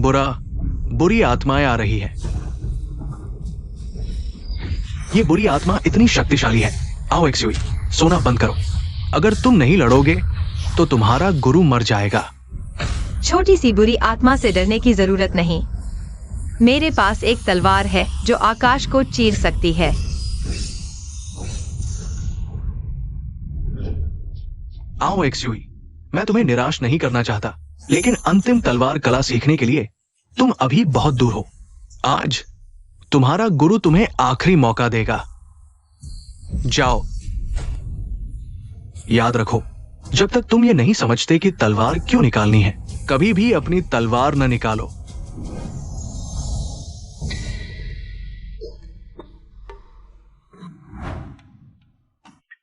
बुरी आत्माएं आ रही है। ये बुरी आत्मा इतनी शक्तिशाली है। आओ एक्सुई, सोना बंद करो। अगर तुम नहीं लड़ोगे तो तुम्हारा गुरु मर जाएगा। छोटी सी बुरी आत्मा से डरने की जरूरत नहीं। मेरे पास एक तलवार है जो आकाश को चीर सकती है। आओ एक्सुई, मैं तुम्हें निराश नहीं करना चाहता, लेकिन अंतिम तलवार कला सीखने के लिए तुम अभी बहुत दूर हो। आज तुम्हारा गुरु तुम्हें आखिरी मौका देगा। जाओ। याद रखो, जब तक तुम ये नहीं समझते कि तलवार क्यों निकालनी है, कभी भी अपनी तलवार न निकालो।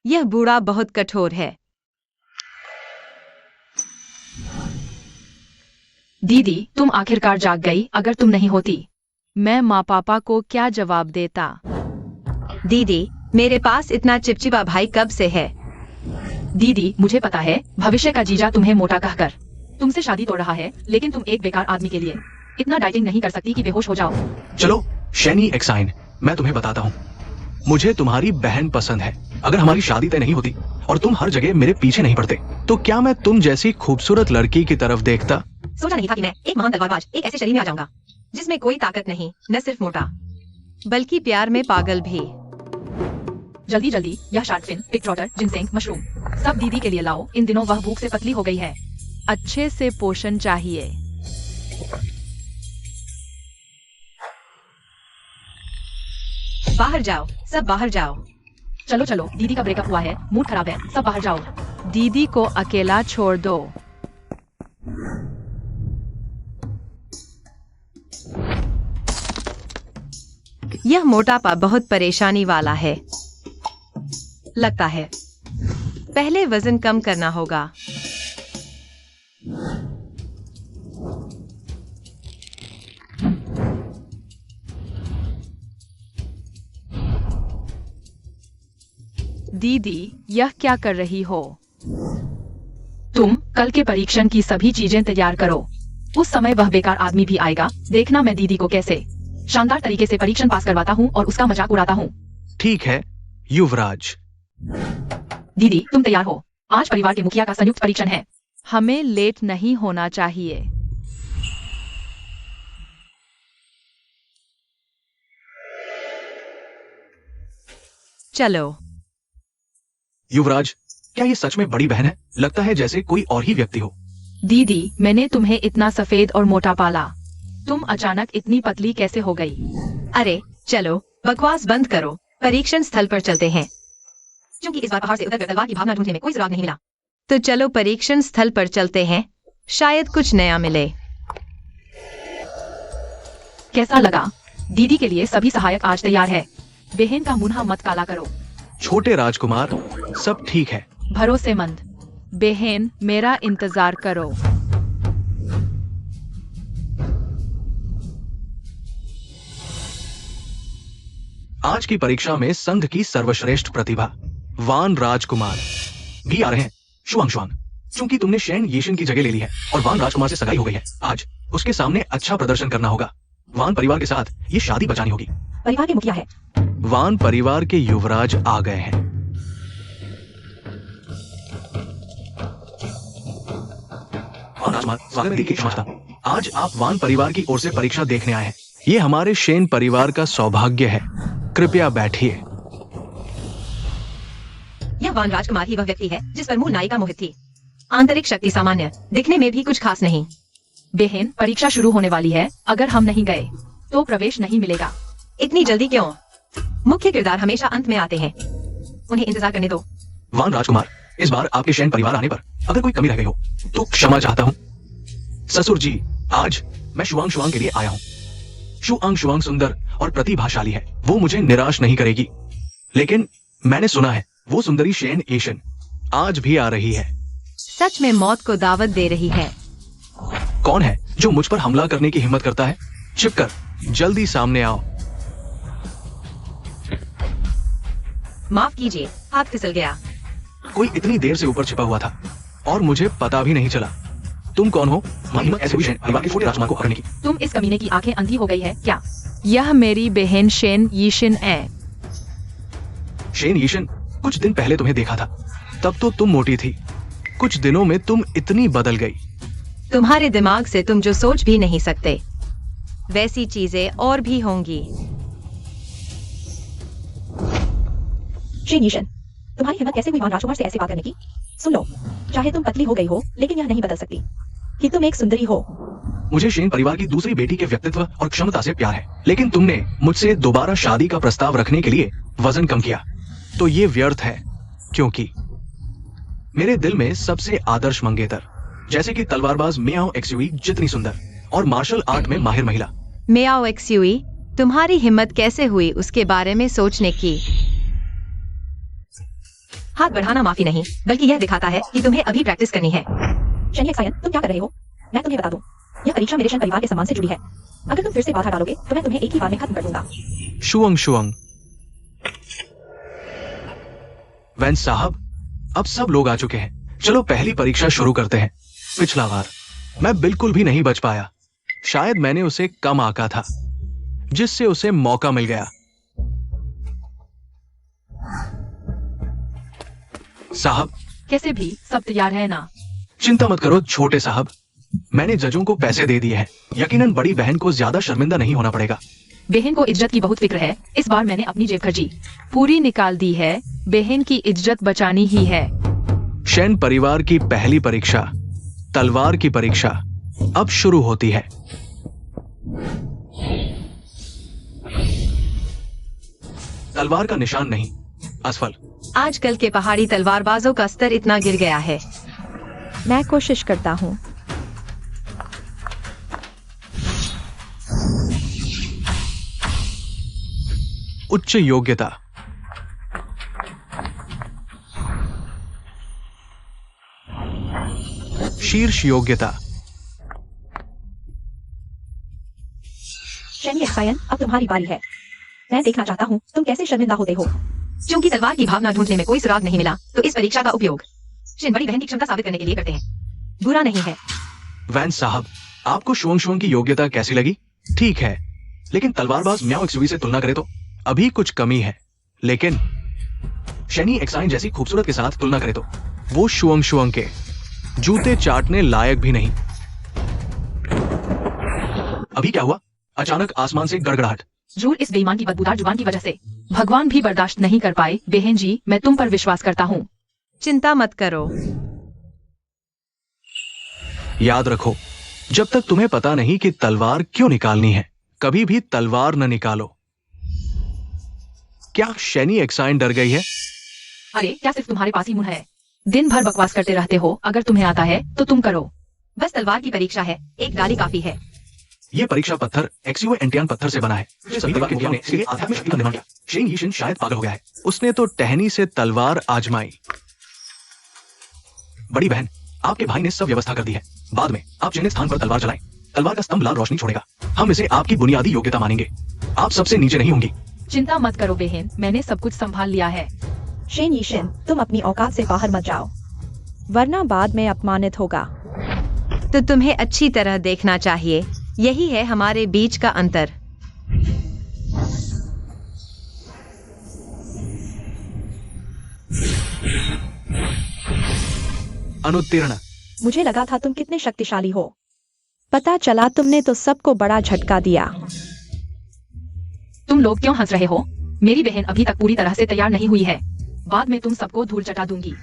यह बूढ़ा बहुत कठोर है। दीदी, तुम आखिरकार जाग गई। अगर तुम नहीं होती, मैं माँ पापा को क्या जवाब देता? दीदी, मेरे पास इतना चिपचिपा भाई कब से है? दीदी, मुझे पता है, भविष्य का जीजा तुम्हें मोटा कहकर तुमसे शादी तोड़ रहा है, लेकिन तुम एक बेकार आदमी के लिए इतना डाइटिंग नहीं कर सकती कि बेहोश हो जाओ। चलो शैनी एक्साइन, मैं तुम्हें बताता हूँ। मुझे तुम्हारी बहन पसंद है। अगर हमारी शादी तय नहीं होती और तुम हर जगह मेरे पीछे नहीं पड़ते, तो क्या मैं तुम जैसी खूबसूरत लड़की की तरफ देखता? सोचा नहीं था कि मैं एक महान तलवारबाज एक ऐसे शरीर में आ जाऊंगा जिसमें कोई ताकत नहीं, न सिर्फ मोटा बल्कि प्यार में पागल भी। जल्दी जल्दी यह shark fin, pig trotter, ginseng, mushroom सब दीदी के लिए लाओ। इन दिनों वह भूख से पतली हो गई है। अच्छे से पोषण चाहिए। बाहर जाओ, सब बाहर जाओ। चलो चलो, दीदी का ब्रेकअप हुआ है, मूड खराब है, सब बाहर जाओ। दीदी को अकेला छोड़ दो। यह मोटापा बहुत परेशानी वाला है। लगता है पहले वजन कम करना होगा। दीदी, यह क्या कर रही हो? तुम कल के परीक्षण की सभी चीजें तैयार करो। उस समय वह बेकार आदमी भी आएगा। देखना मैं दीदी को कैसे शानदार तरीके से परीक्षण पास करवाता हूँ और उसका मजाक उड़ाता हूँ। ठीक है युवराज। दीदी, तुम तैयार हो? आज परिवार के मुखिया का संयुक्त परीक्षण है। हमें लेट नहीं होना चाहिए। चलो। युवराज, क्या ये सच में बड़ी बहन है? लगता है जैसे कोई और ही व्यक्ति हो। दीदी, मैंने तुम्हें इतना सफेद और मोटा पाला, तुम अचानक इतनी पतली कैसे हो गई? अरे चलो, बकवास बंद करो। परीक्षण स्थल पर चलते हैं। क्योंकि इस बार पहाड़ से उतर तलवार की भावना ढूंढने में कोई सुराग नहीं मिला, तो चलो परीक्षण स्थल पर चलते हैं। शायद कुछ नया मिले। कैसा लगा? दीदी के लिए सभी सहायक आज तैयार है। बहन का मुन्हा मत काला करो। छोटे राजकुमार, सब ठीक है। भरोसेमंद बहन, मेरा इंतजार करो। आज की परीक्षा में संघ की सर्वश्रेष्ठ प्रतिभा वान राजकुमार भी आ रहे हैं। शुआंग शुआंग, चूंकि तुमने शेन येशन की जगह ले ली है और वान राजकुमार से सगाई हो गई है, आज उसके सामने अच्छा प्रदर्शन करना होगा। वान परिवार के साथ ये शादी बचानी होगी। परिवार के मुखिया है। वान परिवार के युवराज आ गए हैं। वान राजकुमार, स्वागत है दीदी के समझता। आज आप वान परिवार की ओर से परीक्षा देखने आए हैं। ये हमारे शेन परिवार का सौभाग्य है। कृपया बैठिए। यह वान राजकुमार ही वह व्यक्ति है जिस पर मूल नायिका मोहित थी। आंतरिक शक्ति सामान्य, दिखने में भी कुछ खास नहीं। बहन, परीक्षा शुरू होने वाली है। अगर हम नहीं गए तो प्रवेश नहीं मिलेगा। इतनी जल्दी क्यों? मुख्य किरदार हमेशा अंत में आते हैं, उन्हें इंतजार करने दो। वान राजकुमार, इस बार आपके शेन परिवार आने पर अगर कोई कमी रह गई हो तो क्षमा चाहता हूँ। ससुर जी, आज मैं शुआंग शुआंग के लिए आया हूँ। शुआंग शुआंग सुंदर और प्रतिभाशाली है, वो मुझे निराश नहीं करेगी। लेकिन मैंने सुना है वो सुंदरी शेन एशन आज भी आ रही है। सच में मौत को दावत दे रही है। कौन है जो मुझ पर हमला करने की हिम्मत करता है? छिपकर जल्दी सामने आओ। माफ कीजिए, हाथ फिसल गया। कोई इतनी देर से ऊपर छिपा हुआ था और मुझे पता भी नहीं चला। तुम कौन हो? तुम्हारी हिम्मत कैसे हुई शेन परिवार के छोटे राजकुमार को पकड़ने की? तुम इस कमीने की आंखें अंधी हो गई है क्या? यह मेरी बहन शेन यीशिन है। शेन यीशन, कुछ दिन पहले तुम्हें देखा था, तब तो तुम मोटी थी। कुछ दिनों में तुम इतनी बदल गई। तुम्हारे दिमाग से तुम जो सोच भी नहीं सकते वैसी चीजें और भी होंगी। शेन यीशन, तुम्हारी हिम्मत कैसे हुई महान राजकुमार से ऐसे बात करने की? सुन लो, चाहे तुम पतली हो गई हो, लेकिन यह नहीं बदल सकती कि तुम एक सुंदरी हो। मुझे शेन परिवार की दूसरी बेटी के व्यक्तित्व और क्षमता से प्यार है, लेकिन तुमने मुझसे दोबारा शादी का प्रस्ताव रखने के लिए वजन कम किया, तो ये व्यर्थ है, क्योंकि मेरे दिल में सबसे आदर्श मंगेतर, जैसे कि तलवारबाज मियाओ एक्सुई जितनी सुंदर और मार्शल आर्ट में माहिर महिला। मियाओ एक्सुई, तुम्हारी हिम्मत कैसे हुई उसके बारे में सोचने की? हाथ बढ़ाना माफी नहीं, बल्कि यह दिखाता है कि तुम्हें अभी प्रैक्टिस करनी है। शनी एक्सायन, तुम क्या कर रहे हो? मैं तुम्हें बता दूं, यह परीक्षा मेरे शेन परिवार के सम्मान से जुड़ी है। अगर तुम फिर से बाधा डालोगे तो मैं तुम्हें एक ही बार में खत्म कर दूंगा। शुअंग शुअंग। वैंस साहब, अब सब लोग आ चुके हैं, चलो पहली परीक्षा शुरू करते हैं। पिछला बार मैं बिल्कुल भी नहीं बच पाया। शायद मैंने उसे कम आंका था, जिससे उसे मौका मिल गया। साहब, कैसे भी सब तैयार है ना? चिंता मत करो छोटे साहब, मैंने जजों को पैसे दे दिए हैं। यकीनन बड़ी बहन को ज्यादा शर्मिंदा नहीं होना पड़ेगा। बहन को इज्जत की बहुत फिक्र है, इस बार मैंने अपनी जेब खर्ची पूरी निकाल दी है। बहन की इज्जत बचानी ही है। शेन परिवार की पहली परीक्षा, तलवार की परीक्षा, अब शुरू होती है। तलवार का निशान नहीं, असफल। आजकल के पहाड़ी तलवारबाजों का स्तर इतना गिर गया है। मैं कोशिश करता हूँ। उच्च योग्यता, शीर्ष योग्यता। शनी एक्सायन, अब तुम्हारी बारी है। मैं देखना चाहता हूँ तुम कैसे शर्मिंदा होते हो। क्योंकि तलवार की भावना ढूंढने में कोई सुराग नहीं मिला, तो इस परीक्षा का उपयोग शेन बड़ी बहन की क्षमता साबित करने के लिए करते हैं। बुरा नहीं है। वैंस साहब, आपको शुअंग शुअंग की योग्यता कैसी लगी? ठीक है, लेकिन तलवारबाज मियाओ एक्सुई से तुलना करें तो अभी कुछ कमी है। लेकिन शनी एक्साइन जैसी खूबसूरत के साथ तुलना करें तो वो शुअंग शुअंग के जूते चाटने लायक भी नहीं। अभी क्या हुआ? अचानक आसमान से गड़गड़ाहट। जरूर इस बेईमान की बदबूदार जुबान की वजह से। भगवान भी बर्दाश्त नहीं कर पाए। बहन जी, मैं तुम पर विश्वास करता हूँ। चिंता मत करो। याद रखो, जब तक तुम्हें पता नहीं कि तलवार क्यों निकालनी है, कभी भी तलवार न निकालो। क्या शनी एक्साइन डर गई है? अरे, क्या सिर्फ तुम्हारे पास ही मुंह है? दिन भर बकवास करते रहते हो। अगर तुम्हें आता है तो तुम करो। बस तलवार की परीक्षा है, एक गाली काफी है। यह परीक्षा पत्थर एक्सियो एंटियान पत्थर से बना है। सभी तलवार के ने इसके लिए आध्यात्मिक शक्ति का निर्माण किया। शेन यीशन शायद पागल हो गया है। उसने तो टहनी से तलवार आजमाई। बड़ी बहन, आपके भाई ने सब व्यवस्था कर दी है। बाद में आप चयनित स्थान पर तलवार चलाएं। तलवार का स्तंभ लाल रोशनी छोड़ेगा। हम इसे आपकी बुनियादी योग्यता मानेंगे। आप सबसे नीचे नहीं होंगी। चिंता मत करो बहन, मैंने सब कुछ संभाल लिया है। शेन यीशन, तुम अपनी औकात से बाहर मत जाओ, वरना बाद में अपमानित होगा। तो तुम्हें अच्छी तरह देखना चाहिए। यही है हमारे बीच का अंतर। अनुत्तीर्ण। मुझे लगा था तुम कितने शक्तिशाली हो। पता चला तुमने तो सबको बड़ा झटका दिया। तुम लोग क्यों हंस रहे हो? मेरी बहन अभी तक पूरी तरह से तैयार नहीं हुई है। बाद में तुम सबको धूल चटा दूंगी।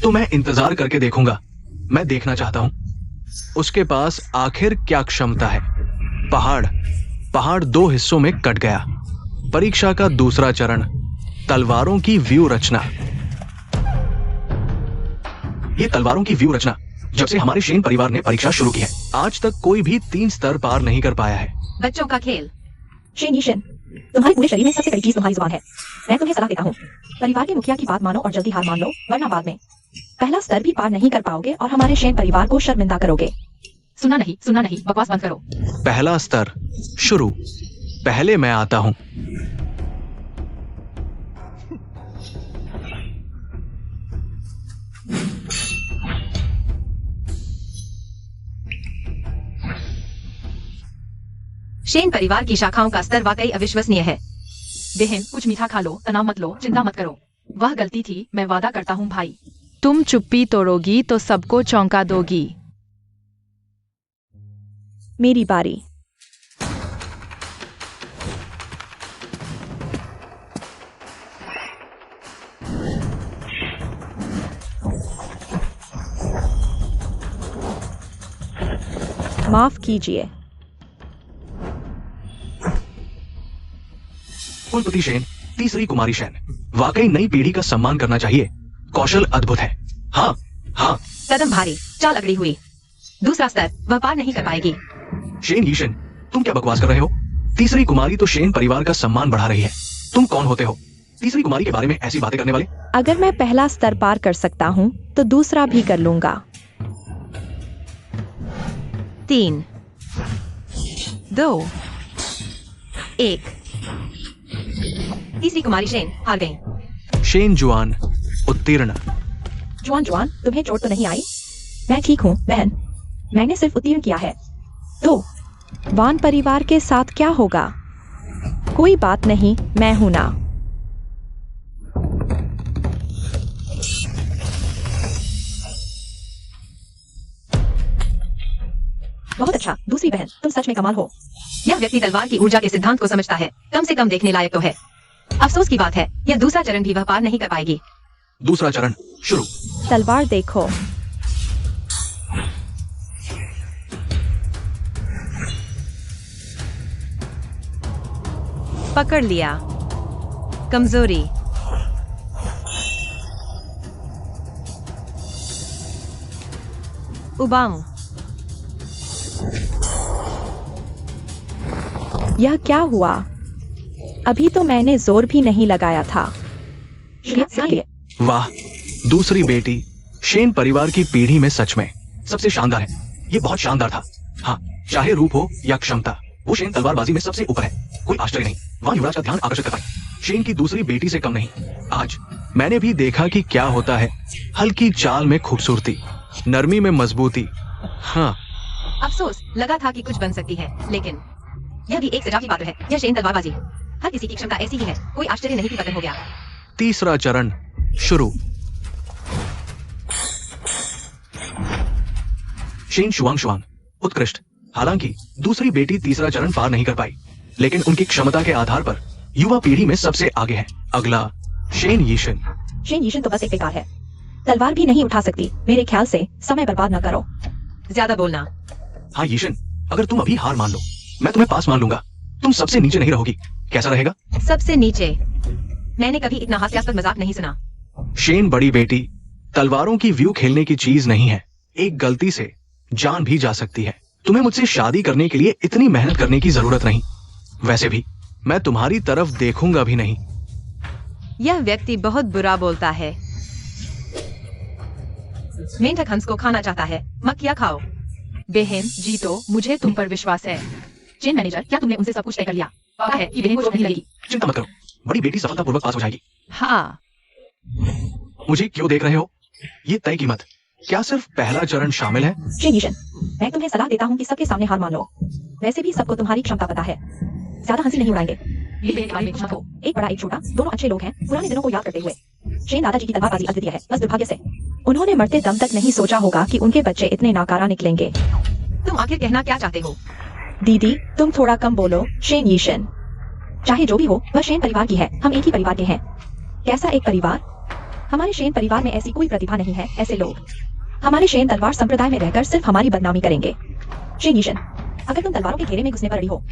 तो मैं इंतजार करके देखूंगा। मैं देखना चाहता हूं उसके पास आखिर क्या क्षमता है। पहाड़ दो हिस्सों में कट गया। परीक्षा का दूसरा चरण, तलवारों की व्यू रचना। ये तलवारों की व्यू रचना जब से हमारे शेन परिवार ने परीक्षा शुरू की है, आज तक कोई भी 3 स्तर पार नहीं कर पाया है। बच्चों का खेल। शेन यीशन, तुम्हारे पूरे शरीर में सबसे कड़ी चीज तुम्हारी जुबान है। मैं तुम्हें सलाह देता हूँ, परिवार के मुखिया की बात मानो और जल्दी हार मान लो, वरना बाद में पहला स्तर भी पार नहीं कर पाओगे और हमारे शेन परिवार को शर्मिंदा करोगे। सुना नहीं, बकवास बंद करो। पहला स्तर शुरू। पहले मैं आता हूं। शेन परिवार की शाखाओं का स्तर वाकई अविश्वसनीय है। बहन कुछ मीठा खा लो, तनाव मत लो, चिंता मत करो। वह गलती थी, मैं वादा करता हूँ भाई। तुम चुप्पी तोड़ोगी तो सबको चौंका दोगी। मेरी बारी। माफ कीजिए। कुलपति शेन, तीसरी कुमारी शेन, वाकई नई पीढ़ी का सम्मान करना चाहिए। कौशल अद्भुत है। हाँ हाँ। कदम भारी, चाल अगड़ी हुई। दूसरा स्तर वह पार नहीं कर पाएगी। शेन यीशन, तुम क्या बकवास कर रहे हो? तीसरी कुमारी तो शेन परिवार का सम्मान बढ़ा रही है। तुम कौन होते हो तीसरी कुमारी के बारे में ऐसी बातें करने वाले? अगर मैं पहला स्तर पार कर सकता हूँ तो दूसरा भी कर लूंगा। 3, 2, 1। तीसरी कुमारी शेन हार गई। शेन जुआन उत्तीर्ण। जुआन जुआन, तुम्हें चोट तो नहीं आई? मैं ठीक हूँ बहन, मैंने सिर्फ उत्तीर्ण किया है। तो वान परिवार के साथ क्या होगा? कोई बात नहीं, मैं हूं ना। बहुत अच्छा दूसरी बहन, तुम सच में कमाल हो। यह व्यक्ति तलवार की ऊर्जा के सिद्धांत को समझता है। कम से कम देखने लायक तो है। अफसोस की बात है, यह दूसरा चरण भी वह पार नहीं कर पाएगी। दूसरा चरण शुरू। तलवार देखो। पकड़ लिया। कमजोरी। उबाऊ। यह क्या हुआ? अभी तो मैंने जोर भी नहीं लगाया था। वाह, दूसरी बेटी शेन परिवार की पीढ़ी में सच में सबसे शानदार है। ये बहुत शानदार था। हाँ, चाहे रूप हो या क्षमता, वो शेन तलवारबाजी में सबसे ऊपर है। कोई आश्चर्य नहीं, वहां युवराज का ध्यान आकर्षित कर पाई। शेन की दूसरी बेटी से कम नहीं। आज मैंने भी देखा कि क्या होता है। हल्की चाल में खूबसूरती, नरमी में मजबूती। हाँ, अफसोस लगा था कि कुछ बन सकती है, लेकिन यह भी एक सजा की बात है। यह शेन तलवारबाजी, हर किसी की क्षमता ऐसी ही है। कोई आश्चर्य नहीं कि पतन हो गया। तीसरा चरण शुरू। शेन शुआंग शुआंग उत्कृष्ट। हालांकि दूसरी बेटी तीसरा चरण पार नहीं कर पाई, लेकिन उनकी क्षमता के आधार पर युवा पीढ़ी में सबसे आगे है। अगला शेन यीशन। शेन यीशन तो बस एक बेकार है, तलवार भी नहीं उठा सकती। मेरे ख्याल से समय बर्बाद न करो। ज्यादा बोलना। हाँ यीशन, अगर तुम अभी हार मान लो, मैं तुम्हें पास मान लूंगा। तुम सबसे नीचे नहीं रहोगी। कैसा रहेगा? सबसे नीचे? मैंने कभी इतना हास्यास्पद मजाक नहीं सुना। शेन बड़ी बेटी, तलवारों की व्यू खेलने की चीज नहीं है। एक गलती से जान भी जा सकती है। तुम्हें मुझसे शादी करने के लिए इतनी मेहनत करने की जरूरत नहीं। वैसे भी मैं तुम्हारी तरफ देखूंगा भी नहीं। यह व्यक्ति बहुत बुरा बोलता है। मेंढक हंस को खाना चाहता है। मक्खियाँ खाओ। बहन जीतो, मुझे तुम पर विश्वास है। चेन मैनेजर, क्या तुमने उनसे सब कुछ तय कर लिया? वादा है कि बहन को चोट नहीं लगेगी। चिंता मत करो, बड़ी बेटी सफलतापूर्वक पास हो जाएगी। हाँ। मुझे क्यों देख रहे हो? ये तय कीमत, क्या सिर्फ पहला चरण शामिल है? शेन यीशन, मैं तुम्हें सलाह देता हूँ कि सबके सामने हार मान लो। वैसे भी सबको तुम्हारी क्षमता पता है। ज्यादा हंसी नहीं उड़ाएंगे। ये बहन के बारे में कुछ मत हो। एक बड़ा एक छोटा, दोनों अच्छे लोग हैं। पुराने दिनों को याद करते हुए। शेन दादाजी की तलवारबाजी अद्वितीय है, बस दुर्भाग्य से उन्होंने मरते दम तक नहीं सोचा होगा कि उनके बच्चे इतने नाकारा निकलेंगे। तुम आखिर कहना क्या चाहते हो? दीदी, तुम थोड़ा कम बोलो। शेन यीशन, चाहे जो भी हो, वह शेन परिवार की है। हम एक ही परिवार के हैं। कैसा एक परिवार? हमारे शेन परिवार में ऐसी कोई प्रतिभा नहीं है। ऐसे लोग हमारे शेन तलवार संप्रदाय में रहकर सिर्फ हमारी बदनामी करेंगे। शेन यीशन, अगर तुम तलवारों के घेरे में घुसने पर अड़ी हो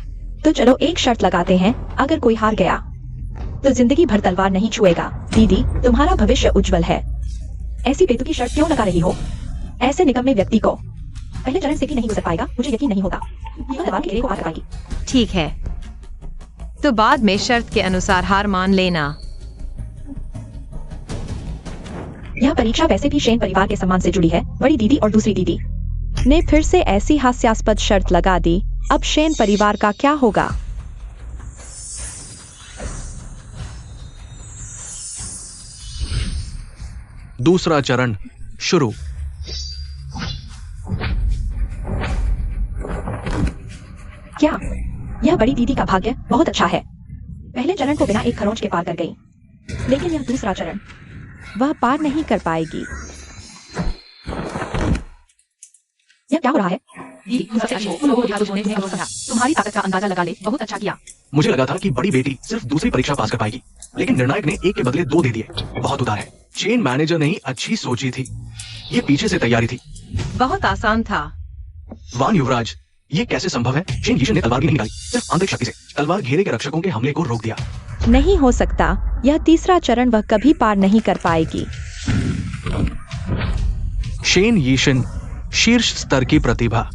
तो चलो एक शर्त लगाते हैं। अगर कोई हार गया तो जिंदगी भर तलवार नहीं छुएगा। दीदी, तुम्हारा भविष्य उज्जवल है। ऐसी बेतुकी शर्त क्यों लगा रही हो? ऐसे निकम्मे व्यक्ति को पहले चरण से भी नहीं गुजर पाएगा। मुझे यकीन नहीं होता यह तलवार के घेरे को पार कर पाएगी। ठीक है, तो बाद में शर्त के अनुसार हार मान लेना। यह परीक्षा वैसे भी शेन परिवार के सम्मान से जुड़ी है। बड़ी दीदी और दूसरी दीदी ने फिर से ऐसी हास्यास्पद शर्त लगा दी। अब शेन परिवार का क्या होगा? दूसरा चरण शुरू। क्या यह बड़ी दीदी का भाग्य बहुत अच्छा है। पहले चरण को बिना एक खरोंच के पार कर गई, लेकिन यह दूसरा चरण। वह पार नहीं कर पाएगी। यह क्या हो रहा है? दीदी तुम सबसे अच्छी हो, उन लोगों को जादू छोड़ने में भरोसा था। तुम्हारी ताकत का अंदाजा लगा ले, बहुत अच्छा किया। मुझे लगा था कि बड़ी बेटी सिर्फ दूसरी परीक्षा पास कर पाएगी, लेकिन निर्णायक ने एक के बदले 2 दे दिए। बहुत उदार है। चेन मैनेजर ने ही अच्छी सोची थी। ये पीछे से तैयारी थी। बहुत आसान था। वान युवराज, ये कैसे संभव है? शेन यीशन ने तलवार भी नहीं निकाली, सिर्फ आंतरिक शक्ति से तलवार घेरे के रक्षकों के हमले को रोक दिया। नहीं हो सकता। यह तीसरा चरण वह कभी पार नहीं कर पाएगी। शेन यीशन, शीर्ष स्तर की प्रतिभा।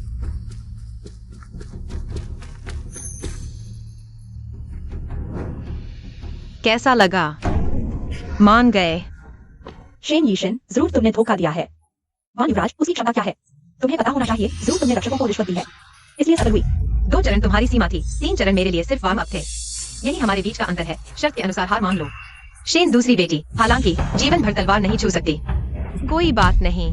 कैसा लगा? मान गए। शेन यीशन, जरूर तुमने धोखा दिया है। वान युवराज, उसकी क्षमता क्या है? तुम्हें पता होना चाहिए, जरूर तुमने रक्षकों को रिश्वत दी है, इसलिए सफल हुई। 2 चरण तुम्हारी सीमा थी, 3 चरण मेरे लिए सिर्फ वार्म अप थे। यही हमारे बीच का अंतर है। शर्त के अनुसार हार मान लो। शेन दूसरी बेटी, हालांकि जीवन भर तलवार नहीं छू सकती। कोई बात नहीं।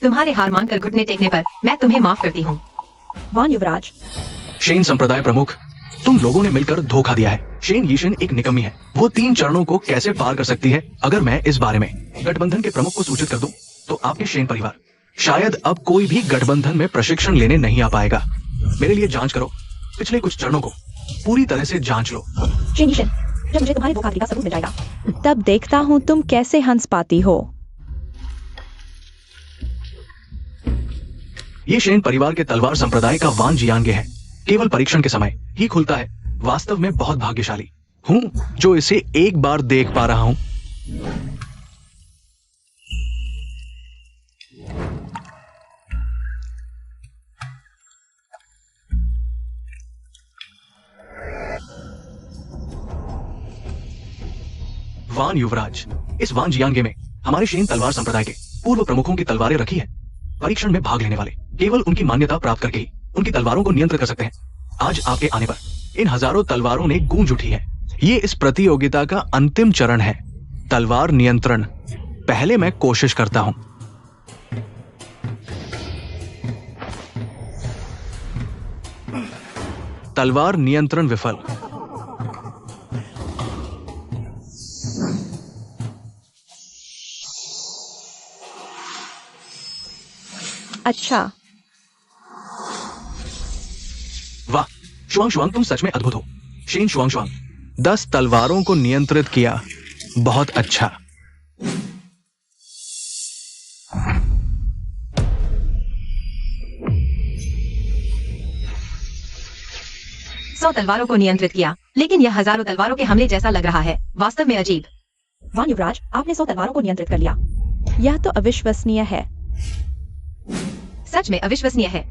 तुम्हारे हार मानकर घुटने टेकने पर मैं तुम्हें माफ करती हूँ। वान युवराज, शेन संप्रदाय प्रमुख, तुम लोगों ने मिलकर धोखा दिया है। शेन यीशन एक निकम्मी है। वो 3 चरणों को कैसे पार कर सकती है? अगर मैं इस बारे में गठबंधन के प्रमुख को सूचित कर दूं, तो आपके शेन परिवार शायद अब कोई भी गठबंधन में प्रशिक्षण लेने नहीं आ पाएगा। मेरे लिए जांच करो, पिछले कुछ चरणों को पूरी तरह से जांच लो। शेन यीशन, जब मुझे तुम्हारे धोखाधड़ी का सबूत मिल जाएगा, तब देखता हूँ तुम कैसे हंस पाती हो। ये शेन परिवार के तलवार संप्रदाय का वान जियांगे है। केवल परीक्षण के समय ही खुलता है। वास्तव में बहुत भाग्यशाली हूं जो इसे एक बार देख पा रहा हूं। वान युवराज, इस वान जियांगे में हमारे शेन तलवार संप्रदाय के पूर्व प्रमुखों की तलवारें रखी है। परीक्षण में भाग लेने वाले केवल उनकी मान्यता प्राप्त करके ही उनकी तलवारों को नियंत्रित कर सकते हैं। आज आपके आने पर इन हजारों तलवारों ने गूंज उठी है। ये इस प्रतियोगिता का अंतिम चरण है, तलवार नियंत्रण। पहले मैं कोशिश करता हूं। तलवार नियंत्रण विफल। अच्छा, वाह शुआंग शुआंग, तुम सच में अद्भुत हो। शेन शुआंग शुआंग, 10 तलवारों को नियंत्रित किया। बहुत अच्छा। सौ तलवारों को नियंत्रित किया, लेकिन यह हजारों तलवारों के हमले जैसा लग रहा है। वास्तव में अजीब। वान युवराज, आपने 100 तलवारों को नियंत्रित कर लिया। यह तो अविश्वसनीय है। सच में अविश्वसनीय है।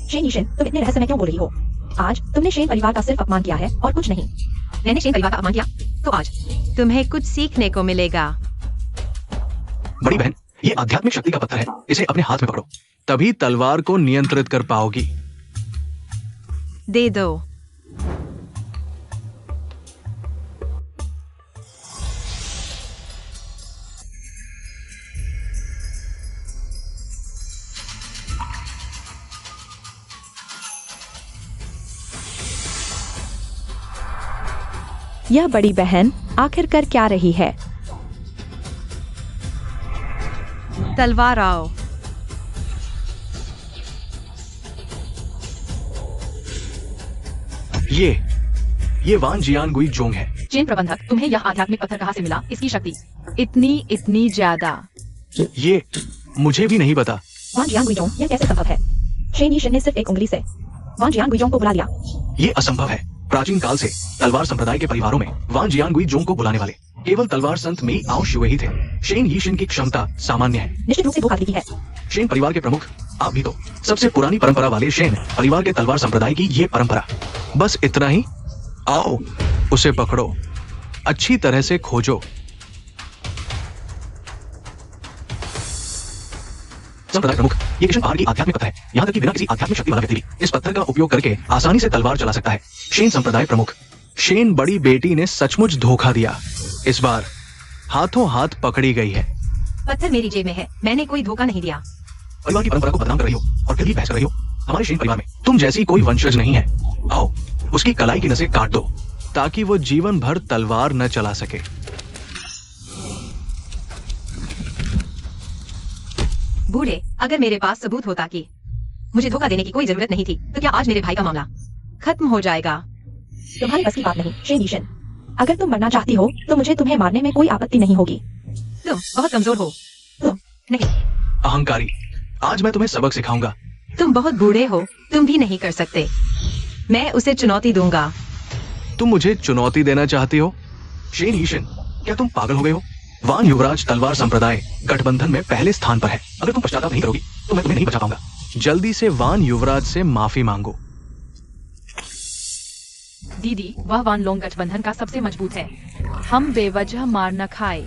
शेन यीशन, तुम इतने रहस्यमय क्यों बोल रही हो? आज तुमने शेन परिवार का सिर्फ अपमान किया है और कुछ नहीं। मैंने शेन परिवार का अपमान किया, तो आज तुम्हें कुछ सीखने को मिलेगा। बड़ी बहन, ये आध्यात्मिक शक्ति का पत्थर है, इसे अपने हाथ में पकड़ो, तभी तलवार को नियंत्रित कर पाओगी। दे दो। यह बड़ी बहन आखिर कर क्या रही है? तलवार आओ। ये वान जियान गुई जोंग है। चेन प्रबंधक, तुम्हें यह आध्यात्मिक पत्थर कहाँ से मिला? इसकी शक्ति इतनी ज्यादा। ये मुझे भी नहीं पता। वान जियान गुइजोंग, यह कैसे संभव है? शेन यीशन ने सिर्फ एक उंगली से वान जियान गुइजोंग को बुला लिया। ये असंभव है। प्राचीन काल से तलवार संप्रदाय के परिवारों में वान जियान गुई जोंग को बुलाने वाले केवल तलवार संत मेई आओ शुए ही थे। शेन यीशन की क्षमता सामान्य है। निश्चित रूप से धोखाधड़ी की है। शेन परिवार के प्रमुख आप भी तो। सबसे पुरानी परंपरा वाले शेन परिवार के तलवार संप्रदाय की ये परंपरा। बस इतना ही। आओ, उसे पकड़ो, अच्छी तरह से खोजो। संप्रदाय प्रमुख, ये किशन पहाड़ की आध्यात्मिक कथा है। यहाँ तक कि बिना किसी आध्यात्मिक शक्ति वाला व्यक्ति भी इस पत्थर का उपयोग करके आसानी से तलवार चला सकता है। शेन संप्रदाय प्रमुख, शेन बड़ी बेटी ने सचमुच धोखा दिया। इस बार हाथों हाथ पकड़ी गई है। पत्थर मेरी जेब में है, मैंने कोई धोखा नहीं दिया। परिवार की परंपरा को बदनाम कर रही हो और फिर भी बहस कर रही हो। हमारे शेन परिवार में तुम जैसी कोई वंशज नहीं है। आओ उसकी कलाई की नसें काट दो ताकि वो जीवन भर तलवार न चला सके। बूढ़े, अगर मेरे पास सबूत होता कि मुझे धोखा देने की कोई जरूरत नहीं थी, तो क्या आज मेरे भाई का मामला खत्म हो जाएगा? तुम्हारी बस की बात नहीं शेन यीशन। अगर तुम मरना चाहती हो तो मुझे तुम्हें मारने में कोई आपत्ति नहीं होगी। तुम बहुत कमजोर हो। नहीं, अहंकारी, आज मैं तुम्हें सबक सिखाऊंगा। तुम बहुत बूढ़े हो, तुम भी नहीं कर सकते। मैं उसे चुनौती दूंगा। तुम मुझे चुनौती देना चाहती हो? शेन यीशन, क्या तुम पागल हो गए हो? वान युवराज तलवार संप्रदाय गठबंधन में पहले स्थान पर है। अगर तुम पश्चाताप नहीं करोगी तो मैं तुम्हें नहीं बचा पाऊंगा। जल्दी से वान युवराज से माफी मांगो। दीदी, वह वान लोंग गठबंधन का सबसे मजबूत है। हम बेवजह मार न खाए।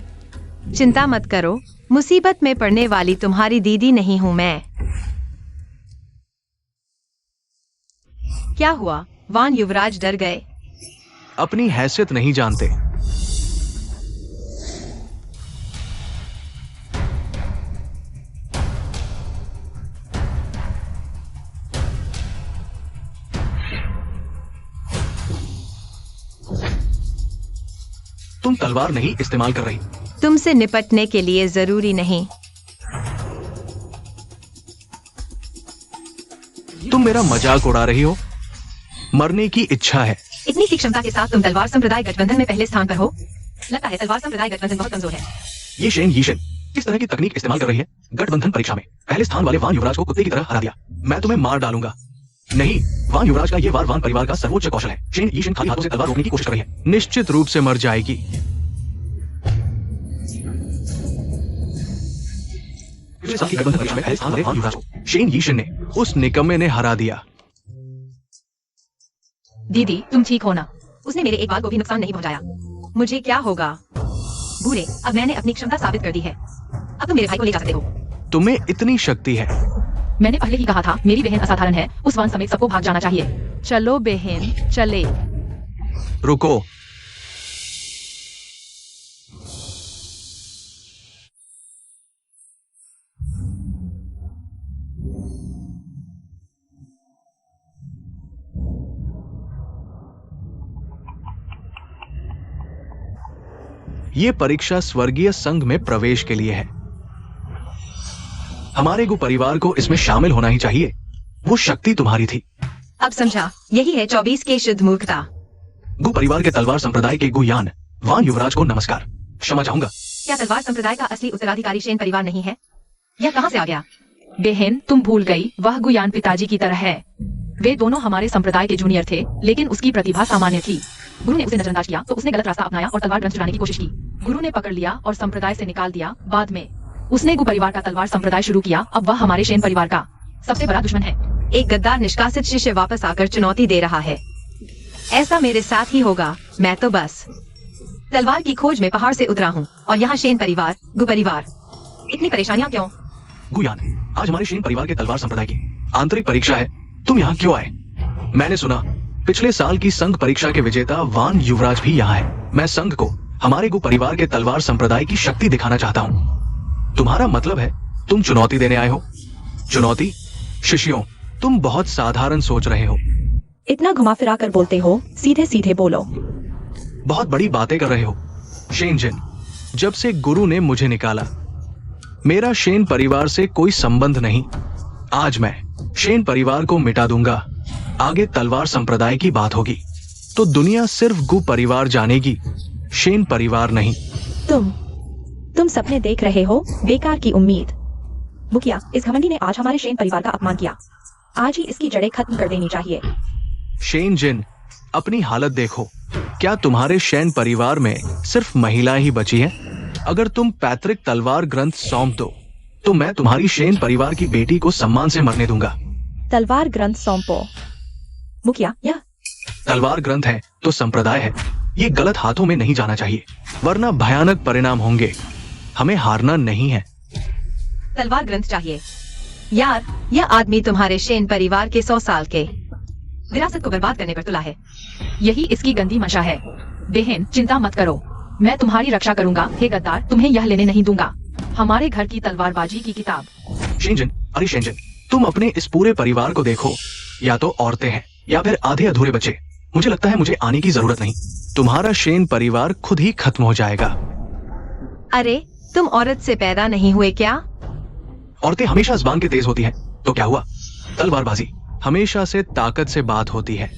चिंता मत करो, मुसीबत में पड़ने वाली तुम्हारी दीदी नहीं हूं मैं। क्या हुआ? वान युवराज डर गए? अपनी हैसियत नहीं जानते। तुम तलवार नहीं इस्तेमाल कर रही। तुमसे निपटने के लिए जरूरी नहीं। तुम मेरा मजाक उड़ा रही हो। मरने की इच्छा है। इतनी सी क्षमता के साथ तुम तलवार संप्रदाय गठबंधन में पहले स्थान पर हो? लगता है तलवार संप्रदाय गठबंधन बहुत कमजोर है। ये शेन यीशन किस तरह की तकनीक इस्तेमाल कर रही है? गठबंधन परीक्षा में पहले स्थान वाले वान युवराज को कुत्ते की तरह हरा दिया। मैं तुम्हें मार डालूंगा। नहीं, वान युवराज का ये वार वान परिवार का सर्वोच्च कौशल है। शेन यीशन खाली हाथों से तलवार रोकने की कोशिश कर रही है। निश्चित रूप से मर जाएगी। पिछले साल की गठबंधन परीक्षा में पहले स्थान वाले वान युवराज को शेन यीशन ने, उस निकम्मे ने हरा दिया। दीदी, तुम ठीक हो ना? उसने मेरे एक बाल को भी नुकसान नहीं पहुंचाया। मुझे क्या होगा? बूढ़े, अब मैंने अपनी क्षमता साबित कर दी है। अब तुम मेरे भाई को ले जा सकते हो। तुम्हें इतनी शक्ति है। मैंने पहले ही कहा था, मेरी बहन असाधारण है। उस वान समेत सबको भाग जाना चाहिए। चलो बहन, चले। रुको। ये परीक्षा स्वर्गीय संघ में प्रवेश के लिए है। हमारे गु परिवार को इसमें शामिल होना ही चाहिए। वो शक्ति तुम्हारी थी। अब समझा, यही है 24 की शुद्ध मूर्खता। गु परिवार के तलवार संप्रदाय के गुयान वान युवराज को नमस्कार। क्षमा चाहूंगा। क्या तलवार संप्रदाय का असली उत्तराधिकारी शेन परिवार नहीं है? यह कहां से आ गया? बहन, तुम भूल गई, वह गुयान पिताजी की तरह है। वे दोनों हमारे संप्रदाय के जूनियर थे, लेकिन उसकी प्रतिभा सामान्य थी। गुरु ने उसे नजरअंदाज किया तो उसने गलत रास्ता अपनाया और तलवार ग्रंथ चुराने की कोशिश की। गुरु ने पकड़ लिया और संप्रदाय से निकाल दिया। बाद में उसने गु परिवार का तलवार संप्रदाय शुरू किया। अब वह हमारे शेन परिवार का सबसे बड़ा दुश्मन है। एक गद्दार निष्कासित शिष्य वापस आकर चुनौती दे रहा है। ऐसा मेरे साथ ही होगा। मैं तो बस तलवार की खोज में पहाड़ से उतरा हूँ और यहाँ शेन परिवार, गु परिवार। इतनी परेशानियाँ क्यों? गुयान, आज हमारे शेन परिवार के तलवार संप्रदाय की आंतरिक परीक्षा है। तुम यहाँ क्यों आए? मैंने सुना पिछले साल की संघ परीक्षा के विजेता वान युवराज भी यहाँ है। मैं संघ को हमारे गु परिवार के तलवार संप्रदाय की शक्ति दिखाना चाहता हूँ। तुम्हारा मतलब है तुम चुनौती देने आए हो? चुनौती? शिष्यों, तुम बहुत साधारण सोच रहे हो। इतना घुमा फिरा कर बोलते हो, सीधे सीधे बोलो। बहुत बड़ी बातें कर रहे हो। शेन जिन, जब से गुरु ने मुझे निकाला, मेरा शेन परिवार से कोई संबंध नहीं। आज मैं शेन परिवार को मिटा दूंगा। आगे तलवार संप्रदाय की बात होगी तो दुनिया सिर्फ गु परिवार जानेगी, शेन परिवार नहीं। तुम सपने देख रहे हो, बेकार की उम्मीद। मुखिया, इस घमंडी ने आज हमारे शेन परिवार का अपमान किया। आज ही इसकी जड़ें खत्म कर देनी चाहिए। शेन जिन, अपनी हालत देखो। क्या तुम्हारे शेन परिवार में सिर्फ महिलाएं ही बची हैं? अगर तुम पैतृक तलवार ग्रंथ सौंप दो तो मैं तुम्हारी शेन परिवार की बेटी को सम्मान से मरने दूंगा। तलवार ग्रंथ सौंपो। मुखिया, यह तलवार ग्रंथ है तो संप्रदाय है। ये गलत हाथों में नहीं जाना चाहिए, वरना भयानक परिणाम होंगे। हमें हारना नहीं है। तलवार ग्रंथ चाहिए। यार, यह आदमी तुम्हारे शेन परिवार के 100 साल के विरासत को बर्बाद करने पर तुला है। यही इसकी गंदी मंशा है। बहन, चिंता मत करो, मैं तुम्हारी रक्षा करूंगा। हे गद्दार, तुम्हें यह लेने नहीं दूंगा। हमारे घर की तलवारबाजी की किताब। शेंजन, अरे शेंजन, तुम अपने इस पूरे परिवार को देखो। या तो औरतें हैं या फिर आधे अधूरे बच्चे। मुझे लगता है मुझे आने की जरूरत नहीं। तुम्हारा शेन परिवार खुद ही खत्म हो जाएगा। अरे तुम औरत से पैदा नहीं हुए क्या? औरतें हमेशा ज़बान के तेज होती हैं। तो क्या हुआ? तलवारबाजी हमेशा से ताकत से बात होती है।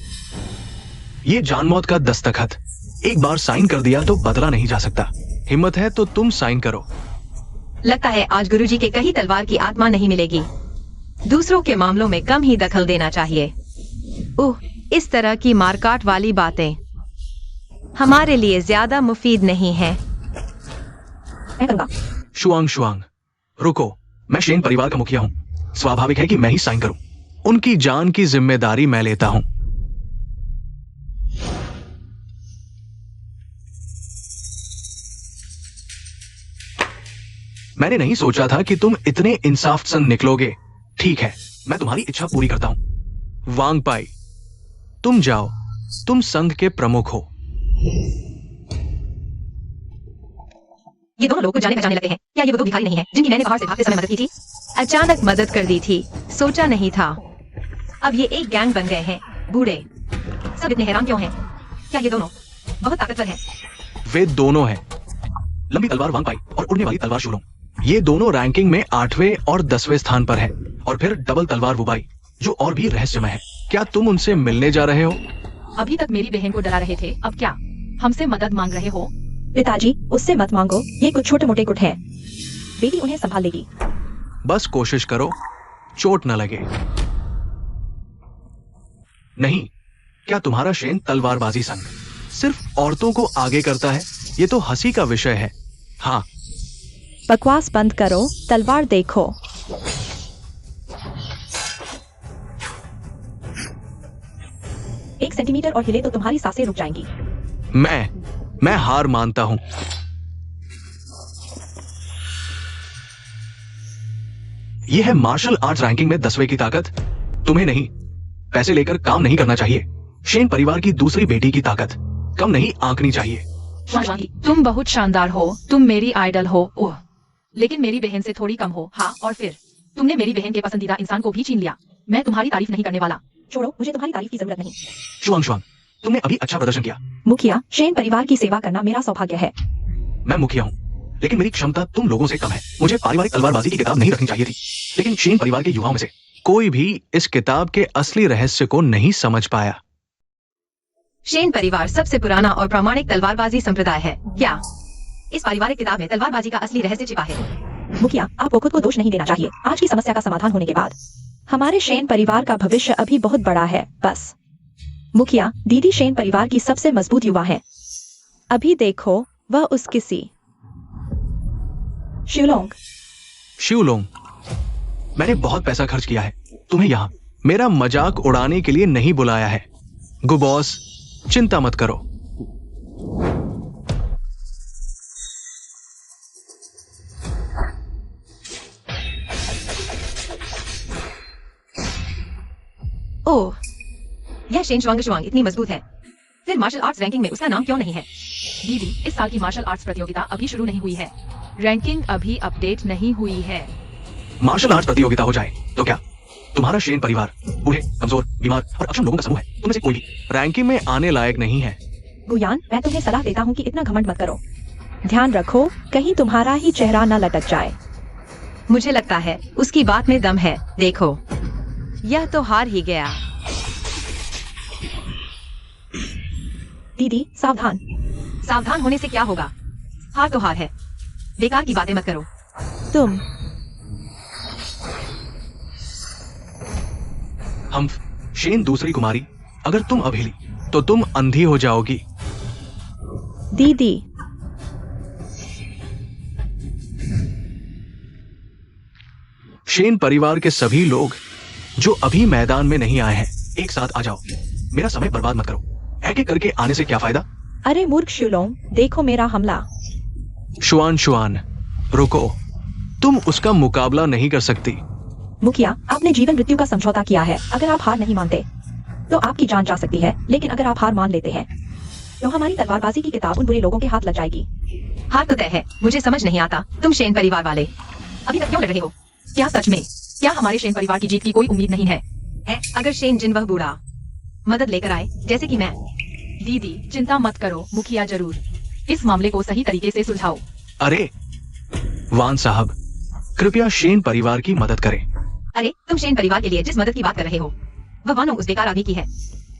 ये जान मौत का दस्तखत, एक बार साइन कर दिया तो बदला नहीं जा सकता। हिम्मत है तो तुम साइन करो। लगता है आज गुरुजी के कहीं तलवार की आत्मा नहीं मिलेगी। दूसरों के मामलों में कम ही दखल देना चाहिए। इस तरह की मारकाट वाली बातें हमारे लिए ज्यादा मुफीद नहीं है। मैं करूंगा। शुआंग शुआंग, रुको। मैं शेन परिवार का मुखिया हूं। स्वाभाविक है कि मैं ही साइन करूं। उनकी जान की जिम्मेदारी मैं लेता हूं। मैंने नहीं सोचा था कि तुम इतने इंसाफ पसंद निकलोगे। ठीक है, मैं तुम्हारी इच्छा पूरी करता हूं। वांग पाई, तुम जाओ। तुम संघ के प्रमुख हो। ये दोनों लोग कुछ जाने पहचाने लगे हैं। क्या ये वो दो भिखारी नहीं है जिनकी मैंने बाहर से भागते समय मदद की थी? अचानक मदद कर दी थी, सोचा नहीं था। अब ये एक गैंग बन गए हैं। बूढ़े सब इतने हैरान क्यों हैं? क्या ये दोनों बहुत ताकतवर हैं? वे दोनों हैं, लंबी तलवार वांग पाई और उड़ने वाली तलवार शूलोंग। ये दोनों रैंकिंग में 8वें और 10वें स्थान पर हैं। और फिर डबल तलवार वुबाई, जो और भी रहस्यमय है। क्या तुम उनसे मिलने जा रहे हो? अभी तक मेरी बहन को डरा रहे थे, अब क्या हमसे मदद मांग रहे हो? पिताजी, उससे मत मांगो। ये कुछ छोटे मोटे गुट हैं। बेटी उन्हें संभाल लेगी। बस कोशिश करो, चोट न लगे। नहीं, क्या तुम्हारा शेन तलवारबाजी संघ सिर्फ औरतों को आगे करता है? ये तो हंसी का विषय है। हाँ, बकवास बंद करो, तलवार देखो। एक सेंटीमीटर और हिले तो तुम्हारी सांसें रुक जाएंगी। मैं हार मानता हूं। यह है मार्शल आर्ट्स रैंकिंग में 10वें की ताकत। तुम्हें नहीं, पैसे लेकर काम नहीं करना चाहिए। शेन परिवार की दूसरी बेटी की ताकत कम नहीं आंकनी चाहिए। तुम बहुत शानदार हो, तुम मेरी आइडल हो। ओह, लेकिन मेरी बहन से थोड़ी कम हो। हाँ, और फिर तुमने मेरी बहन के पसंदीदा इंसान को भी छीन लिया। मैं तुम्हारी तारीफ नहीं करने वाला। छोड़ो, मुझे तुम्हारी तारीफ की जरूरत नहीं। शुआंग शुआंग, तुमने अभी अच्छा प्रदर्शन किया। मुखिया, शेन परिवार की सेवा करना मेरा सौभाग्य है। मैं मुखिया हूं, लेकिन मेरी क्षमता तुम लोगों से कम है। मुझे पारिवारिक तलवारबाजी की किताब नहीं रखनी चाहिए थी, लेकिन शेन परिवार के युवाओं में से कोई भी इस किताब के असली रहस्य को नहीं समझ पाया। शेन परिवार सबसे पुराना और प्रामाणिक तलवारबाजी संप्रदाय है। क्या इस पारिवारिक किताब में तलवारबाजी का असली रहस्य छिपा है? मुखिया, आपको खुद को दोष नहीं देना चाहिए। आज की समस्या का समाधान होने के बाद हमारे शेन परिवार का भविष्य अभी बहुत बड़ा है। बस मुखिया, दीदी शेन परिवार की सबसे मजबूत युवा है। अभी देखो, वह उस किसी शिवलोंग। शिवलोंग, मैंने बहुत पैसा खर्च किया है तुम्हें यहाँ मेरा मजाक उड़ाने के लिए नहीं बुलाया है। गुबॉस, चिंता मत करो। ओह, यह शेन शुआंग इतनी मजबूत है, फिर मार्शल आर्ट्स रैंकिंग में उसका नाम क्यों नहीं है? दीदी, इस साल की मार्शल आर्ट्स प्रतियोगिता अभी शुरू नहीं हुई है। रैंकिंग अभी अपडेट नहीं हुई है। मार्शल आर्ट्स प्रतियोगिता हो जाए तो क्या तुम्हारा शेन परिवार बूढ़े, कमजोर, बीमार और अक्षम लोगों का समूह है। तुम में से कोई भी रैंकिंग में आने लायक नहीं है। गुयान, मैं तुम्हें सलाह देता हूँ कि इतना घमंड मत करो। ध्यान रखो, कहीं तुम्हारा ही चेहरा न लटक जाए। मुझे लगता है उसकी बात में दम है। देखो, यह तो हार ही गया। दीदी, सावधान। सावधान होने से क्या होगा? हार तो हार है। बेकार की बातें मत करो। तुम हम शेन दूसरी कुमारी, अगर तुम अब हिली तो तुम अंधी हो जाओगी। दीदी, शेन परिवार के सभी लोग जो अभी मैदान में नहीं आए हैं, एक साथ आ जाओ। मेरा समय बर्बाद मत करो। एक एक करके आने से क्या फायदा? अरे मूर्ख शिवलोंग, देखो मेरा हमला। शुआन, रुको। तुम उसका मुकाबला नहीं कर सकती। मुखिया, आपने जीवन मृत्यु का समझौता किया है। अगर आप हार नहीं मानते तो आपकी जान जा सकती है, लेकिन अगर आप हार मान लेते हैं तो हमारी तलवारबाजी की किताब उन बुरे लोगों के हाथ लग जाएगी। हार तो तय है। मुझे समझ नहीं आता तुम शेन परिवार वाले अभी तक क्यों लड़ रहे हो? क्या सच में? क्या हमारे शेन परिवार की जीत की कोई उम्मीद नहीं है? अगर शेन जिन वह बूढ़ा मदद लेकर आए जैसे कि मैं। दीदी चिंता मत करो, मुखिया जरूर इस मामले को सही तरीके से सुलझाओ। अरे वान साहब, कृपया शेन परिवार की मदद करें। अरे तुम शेन परिवार के लिए जिस मदद की बात कर रहे हो वह वानोंग उस बेकार आदमी की है।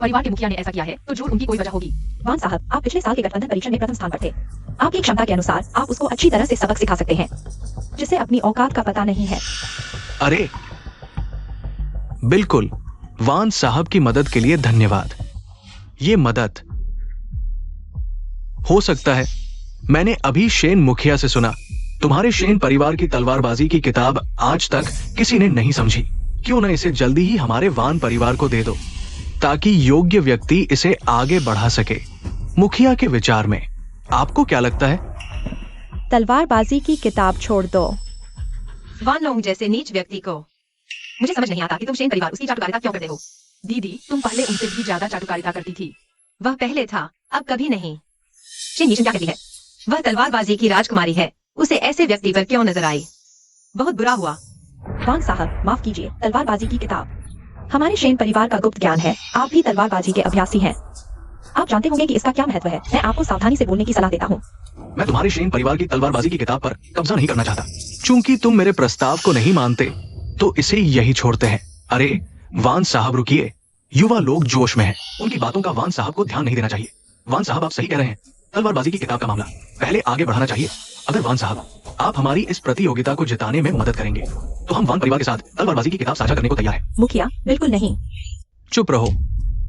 परिवार के मुखिया ने ऐसा किया है तो जरूर उनकी कोई वजह होगी। वान साहब, आप पिछले साल के गठबंधन परीक्षण में प्रथम स्थान पर थे। आपकी क्षमता के अनुसार आप उसको अच्छी तरह से सबक सिखा सकते हैं, जिसे अपनी औकात का पता नहीं है। अरे बिल्कुल, वान साहब की मदद के लिए धन्यवाद। ये मदद हो सकता है। मैंने अभी शेन मुखिया से सुना, तुम्हारे शेन परिवार की तलवारबाजी की किताब आज तक किसी ने नहीं समझी। क्यों न इसे जल्दी ही हमारे वान परिवार को दे दो, ताकि योग्य व्यक्ति इसे आगे बढ़ा सके। मुखिया के विचार में आपको क्या लगता है? तलवारबाजी की किताब छोड़ दो। वानोंग जैसे नीच व्यक्ति को मुझे समझ नहीं आता कि तुम शेन परिवार उसकी चाटुकारिता क्यों करते हो। दीदी तुम पहले उनसे भी ज्यादा चाटुकारिता करती थी। वह पहले था, अब कभी नहीं। शेन यीशन क्या कहती है? वह तलवारबाजी की राजकुमारी है, उसे ऐसे व्यक्ति पर क्यों नजर आई? बहुत बुरा हुआ। वान साहब, माफ कीजिए, तलवारबाजी की किताब हमारे शेन परिवार का गुप्त ज्ञान है। आप भी तलवारबाजी के अभ्यासी हैं, आप जानते होंगे कि इसका क्या महत्व है। मैं आपको सावधानी से बोलने की सलाह देता हूँ। मैं तुम्हारे शेन परिवार की तलवारबाजी की किताब पर कब्जा नहीं करना चाहता। चूंकि तुम मेरे प्रस्ताव को नहीं मानते तो इसे यही छोड़ते हैं। अरे वान साहब रुकिए, युवा लोग जोश में हैं, उनकी बातों का वान साहब को ध्यान नहीं देना चाहिए। वान साहब आप सही कह रहे हैं, तलवारबाजी की किताब का मामला पहले आगे बढ़ाना चाहिए। अगर वान साहब आप हमारी इस प्रतियोगिता को जिताने में मदद करेंगे तो हम वान परिवार के साथ तलवारबाजी की किताब साझा करने को तैयार हैं। मुखिया, बिल्कुल नहीं। चुप रहो।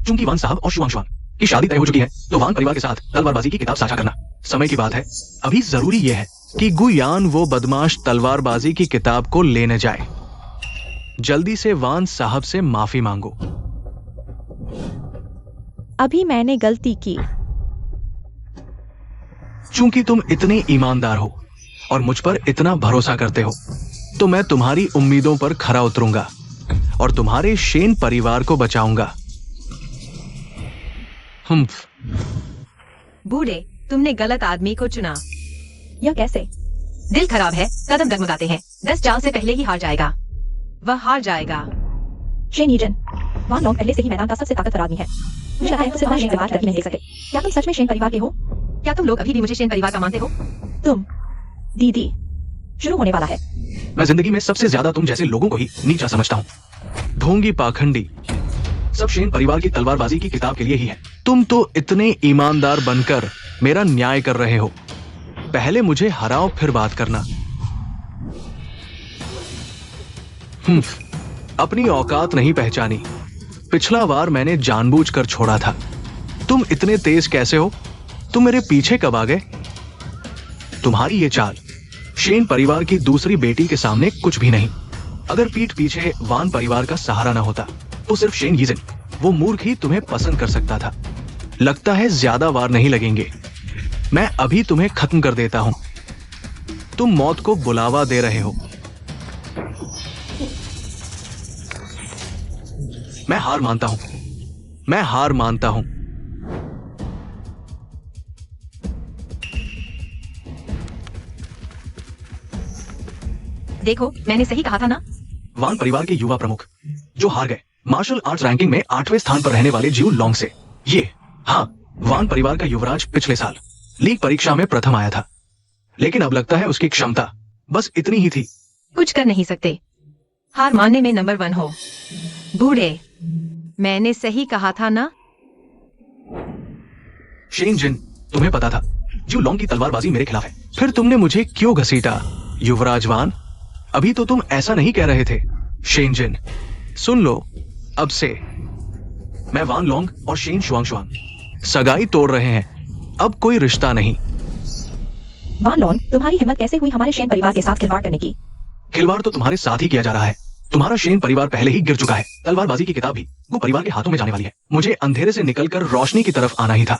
चूंकि वान साहब और शुआंग की शादी तय हो चुकी है तो वान परिवार के साथ तलवारबाजी की किताब साझा करना समय की बात है। अभी जरूरी यह है कि गुयान वो बदमाश तलवारबाजी की किताब को लेने जाए। जल्दी से वान साहब से माफी मांगो। अभी मैंने गलती की। चूंकि तुम इतने ईमानदार हो और मुझ पर इतना भरोसा करते हो तो मैं तुम्हारी उम्मीदों पर खरा उतरूंगा और तुम्हारे शेन परिवार को बचाऊंगा। बूढ़े, तुमने गलत आदमी को चुना। यह कैसे? दिल खराब है, कदम डगमगाते हैं। 10 चाल से पहले ही हार जाएगा। वह हार जाएगा। शेन यीजन, वान लोंग पहले से ही मैदान का सबसे ताकतवर आदमी है। मुझे लगता है हम तुम्हारे शेन परिवार की तरक्की नहीं देख सकते। क्या तुम सच में शेन परिवार के हो? क्या तुम लोग अभी भी मुझे शेन परिवार का मानते हो? तुम दीदी, शुरू होने वाला है। मैं जिंदगी में सबसे ज्यादा तुम जैसे लोगों को ही नीचा समझता हूँ। ढोंगी पाखंडी, सब शेन परिवार की तलवारबाजी की किताब के लिए ही है। तुम तो इतने ईमानदार बनकर मेरा न्याय कर रहे हो। पहले मुझे हराओ फिर बात करना। अपनी औकात नहीं पहचानी। पिछला बार मैंने जानबूझकर छोड़ा था। तुम इतने तेज कैसे हो? तुम मेरे पीछे कब आ गए? तुम्हारी ये चाल शेन परिवार की दूसरी बेटी के सामने कुछ भी नहीं। अगर पीठ पीछे वान परिवार का सहारा ना होता तो सिर्फ शेन यीजन, वो मूर्ख ही तुम्हें पसंद कर सकता था। लगता है ज्यादा वार नहीं लगेंगे। मैं अभी तुम्हें खत्म कर देता हूं। तुम मौत को बुलावा दे रहे हो। मैं हार मानता हूं। मैं हार मानता हूं। देखो, मैंने सही कहा था ना? वान परिवार के युवा प्रमुख जो हार गए मार्शल आर्ट्स रैंकिंग में 8वें स्थान पर रहने वाले जिऊ लोंग से। ये हाँ, वान परिवार का युवराज पिछले साल लीग परीक्षा में प्रथम आया था, लेकिन अब लगता है उसकी क्षमता बस इतनी ही थी। कुछ कर नहीं सकते। हार मानने में नंबर 1 हो। बूढ़े, मैंने सही कहा था ना? शेन जिन, तुम्हें पता था जिऊ लोंग की तलवारबाजी मेरे खिलाफ है, फिर तुमने मुझे क्यों घसीटा? युवराज वान, अभी तो तुम ऐसा नहीं कह रहे थे। शेन जिन, सुन लो, अब से मैं वान लोंग और शेन शुआंग सगाई तोड़ रहे हैं। अब कोई रिश्ता नहीं। वान लोंग, तुम्हारी हिम्मत कैसे हुई हमारे शेन परिवार के साथ खिलवाड़ करने की? खिलवाड़ तो तुम्हारे साथ ही किया जा रहा है। तुम्हारा शेन परिवार पहले ही गिर चुका है। तलवारबाजी की किताब भी वो परिवार के हाथों में जाने वाली है। मुझे अंधेरे से निकलकर रोशनी की तरफ आना ही था,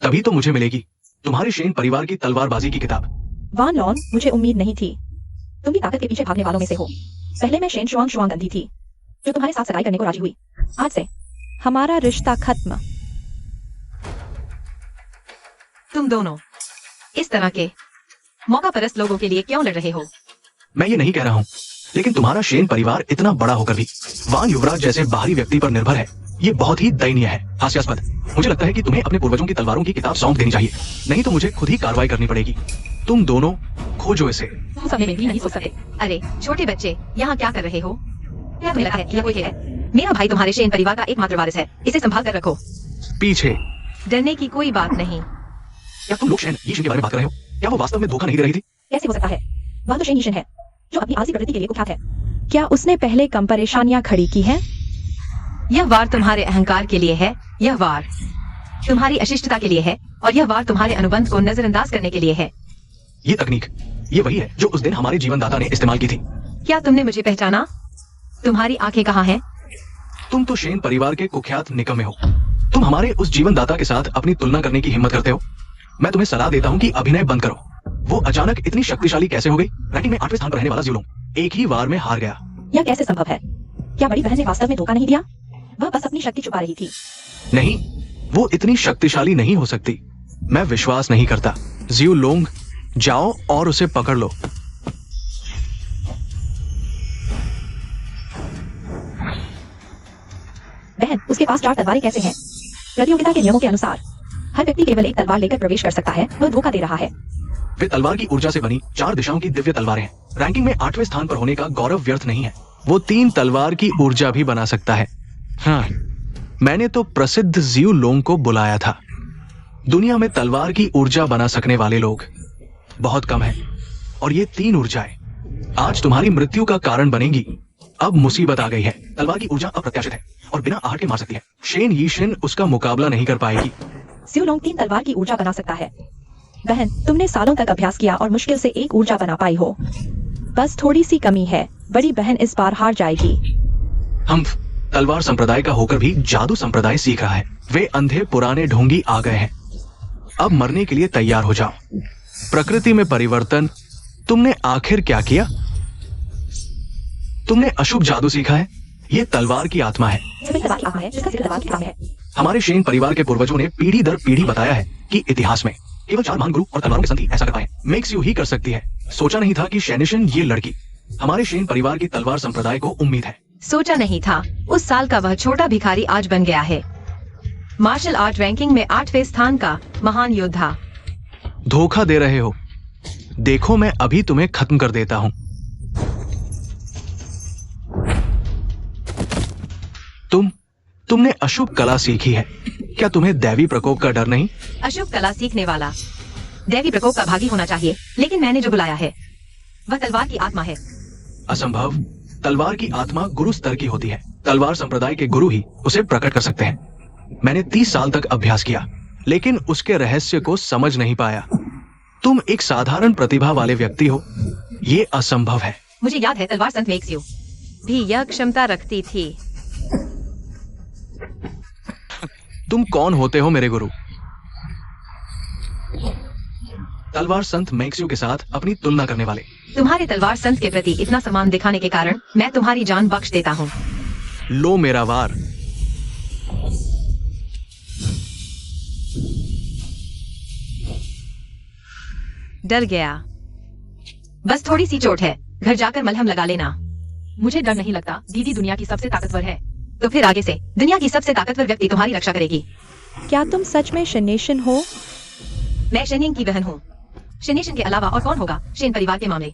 तभी तो मुझे मिलेगी तुम्हारे शेन परिवार की तलवारबाजी की किताब। वान लोंग, मुझे उम्मीद नहीं थी। तुम भी ताकत के पीछे भागने वालों में से हो। पहले मैं शेन शुआंग अंधी थी जो तुम्हारे साथ सगाई करने को राजी हुई। आज से हमारा रिश्ता खत्म। तुम दोनों इस तरह के मौका परस्त लोगों के लिए क्यों लड़ रहे हो? मैं ये नहीं कह रहा हूँ, लेकिन तुम्हारा शेन परिवार इतना बड़ा होकर भी वान युवराज जैसे बाहरी व्यक्ति पर निर्भर है। ये बहुत ही दयनीय है, हास्यास्पद। मुझे लगता है कि तुम्हें अपने पूर्वजों की तलवारों की किताब सौंप देनी चाहिए, नहीं तो मुझे खुद ही कार्रवाई करनी पड़ेगी। तुम दोनों खोजो इसे। तुम समय में भी नहीं सोच सकते। अरे छोटे बच्चे, यहाँ क्या कर रहे हो? क्या तुम्हें लगता है कि यह कोई खेल है? मेरा भाई तुम्हारे शेन परिवार का एकमात्र वारिस है, इसे संभाल कर रखो। पीछे। डरने की कोई बात नहीं। क्या तुम लोग शेन यीशन के बारे में बात कर रहे हो? क्या वो वास्तव में धोखा नहीं दे रही थी? कैसे हो सकता है? वह तो शेन यीशन है, जो अपनी आलसी प्रवृत्ति के लिए कुख्यात है। क्या उसने पहले कम परेशानियां खड़ी की हैं? यह वार तुम्हारे अहंकार के लिए है, यह वार तुम्हारी अशिष्टता के लिए है, और यह वार तुम्हारे अनुबंध को नजरअंदाज करने के लिए है। ये तकनीक, ये वही है जो उस दिन हमारे जीवनदाता ने इस्तेमाल की थी। क्या तुमने मुझे पहचाना? तुम्हारी आंखें कहाँ हैं? तुम तो शेन परिवार के कुख्यात निकम्मे हो। तुम हमारे उस जीवनदाता के साथ अपनी तुलना करने की हिम्मत करते हो। मैं तुम्हें सलाह देता हूँ कि अभिनय बंद करो। वो अचानक इतनी शक्तिशाली कैसे हो गई? रैंकिंग में 8वें स्थान पर रहने वाला ज़्यूलोंग एक ही वार में हार गया। यह कैसे संभव है? क्या बड़ी बहन ने वास्तव में धोखा नहीं दिया? वह बस अपनी शक्ति छुपा रही थी। नहीं, वो इतनी शक्तिशाली नहीं हो सकती। मैं विश्वास नहीं करता। ज़्यूलोंग, जाओ और उसे पकड़ लो। बहन, उसके पास 4 तलवारें कैसे हैं? प्रतियोगिता के नियमों के अनुसार हर व्यक्ति केवल एक तलवार लेकर प्रवेश कर सकता है। वह धोखा दे रहा है। वे तलवार की ऊर्जा से बनी 4 दिशाओं की दिव्य तलवारें हैं। रैंकिंग में 8वें स्थान पर होने का गौरव व्यर्थ नहीं है। वो 3 तलवार की ऊर्जा भी बना सकता है। हाँ, मैंने तो प्रसिद्ध ज़्यूलोंग को बुलाया था। दुनिया में तलवार की ऊर्जा बना सकने वाले लोग बहुत कम हैं, और ये 3 ऊर्जाएं आज तुम्हारी मृत्यु का कारण बनेंगी। अब मुसीबत आ गई है। तलवार की ऊर्जा अप्रत्याशित है और बिना आहट के मार सकती है। शेन यीशन उसका मुकाबला नहीं कर पाएगी। ज़्यूलोंग 3 तलवार की ऊर्जा बना सकता है। बहन, तुमने सालों तक अभ्यास किया और मुश्किल से एक ऊर्जा बना पाई हो। बस थोड़ी सी कमी है। बड़ी बहन इस बार हार जाएगी। हम तलवार संप्रदाय का होकर भी जादू संप्रदाय सीख रहा है। वे अंधे पुराने ढोंगी आ गए हैं। अब मरने के लिए तैयार हो जाओ। प्रकृति में परिवर्तन, तुमने आखिर क्या किया? तुमने अशुभ जादू सीखा है। ये तलवार की आत्मा है। तलवार की आत्मा है, जिसका जिक्र तलवार की सामने है। हमारे शेन परिवार के पूर्वजों ने पीढ़ी दर पीढ़ी बताया है कि इतिहास में केवल 4 महान गुरु और तलवारों के संत ही ऐसा कर पाए। मेक्स यू ही कर सकती है। सोचा नहीं था कि शेनिशन ये लड़की हमारे शेन परिवार की तलवार संप्रदाय को उम्मीद है। सोचा नहीं था। उस साल का वह छोटा भिखारी आज बन गया है मार्शल आर्ट रैंकिंग में 8वें स्थान का महान योद्धा। धोखा दे रहे हो। देखो, मैं अभी तुम्हें खत्म कर देता हूं। तुमने अशुभ कला सीखी है। क्या तुम्हें दैवी प्रकोप का डर नहीं? अशुभ कला सीखने वाला दैवी प्रकोप का भागी होना चाहिए, लेकिन मैंने जो बुलाया है वह तलवार की आत्मा है। असंभव। तलवार की आत्मा गुरु स्तर की होती है। तलवार संप्रदाय के गुरु ही उसे प्रकट कर सकते हैं। मैंने 30 साल तक अभ्यास किया, लेकिन उसके रहस्य को समझ नहीं पाया। तुम एक साधारण प्रतिभा वाले व्यक्ति हो। ये असंभव है। मुझे याद है तलवार संत मेक्स यू भी यह क्षमता रखती थी। तुम कौन होते हो मेरे गुरु? तलवार संत मेक्सियो के साथ अपनी तुलना करने वाले। तुम्हारे तलवार संत के प्रति इतना सम्मान दिखाने के कारण मैं तुम्हारी जान बख्श देता हूँ। लो मेरा वार। डर गया। बस थोड़ी सी चोट है, घर जाकर मलहम लगा लेना। मुझे डर नहीं लगता। दीदी दुनिया की सबसे ताकतवर है। तो फिर आगे से दुनिया की सबसे ताकतवर व्यक्ति तुम्हारी रक्षा करेगी। क्या तुम सच में शेनिशन हो? मैं शेनिंग की बहन हूँ। शेनिशन के अलावा और कौन होगा शेन परिवार के मामले?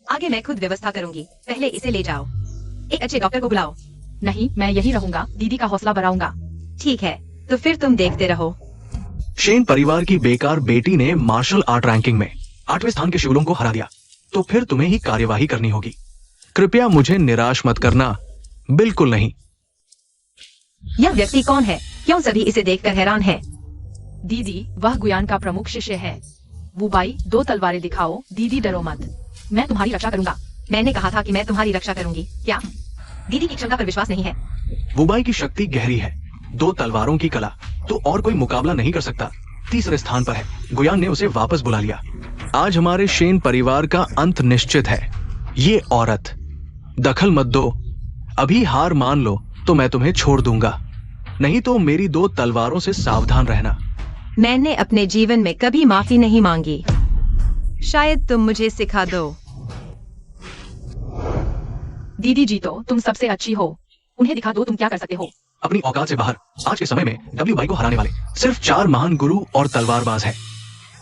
आगे मैं खुद व्यवस्था करूंगी। पहले इसे ले जाओ। एक अच्छे डॉक्टर को बुलाओ। नहीं, मैं यही रहूंगा। दीदी का हौसला बढ़ाऊंगा। ठीक है, तो फिर तुम देखते रहो। शेन परिवार की बेकार बेटी ने मार्शल आर्ट रैंकिंग में 8वें स्थान के शिवलोंग को हरा दिया, तो फिर तुम्हें ही कार्यवाही करनी होगी। कृपया मुझे निराश मत करना। बिल्कुल नहीं। यह व्यक्ति कौन है? क्यों सभी इसे देखकर हैरान है? दीदी, वह गुयान का प्रमुख शिष्य है। वुबाई, 2 तलवारें दिखाओ। दीदी डरो मत, मैं तुम्हारी रक्षा करूंगा। मैंने कहा था कि मैं तुम्हारी रक्षा करूंगी। क्या दीदी की क्षमता पर विश्वास नहीं है? वुबाई की शक्ति गहरी है। 2 तलवारों की कला तो और कोई मुकाबला नहीं कर सकता। 3रे स्थान पर है। गुयान ने उसे वापस बुला लिया। आज हमारे शेन परिवार का अंत निश्चित है। ये औरत, दखल मत दो। अभी हार मान लो तो मैं तुम्हें छोड़ दूंगा, नहीं तो मेरी 2 तलवारों से सावधान रहना। मैंने अपने जीवन में कभी माफी नहीं मांगी। शायद तुम मुझे सिखा दो। दीदी जीतो, तुम सबसे अच्छी हो। उन्हें दिखा दो तुम क्या कर सकते हो। अपनी औकात से बाहर आज के समय में WY को हराने वाले सिर्फ 4 महान गुरु और तलवारबाज हैं।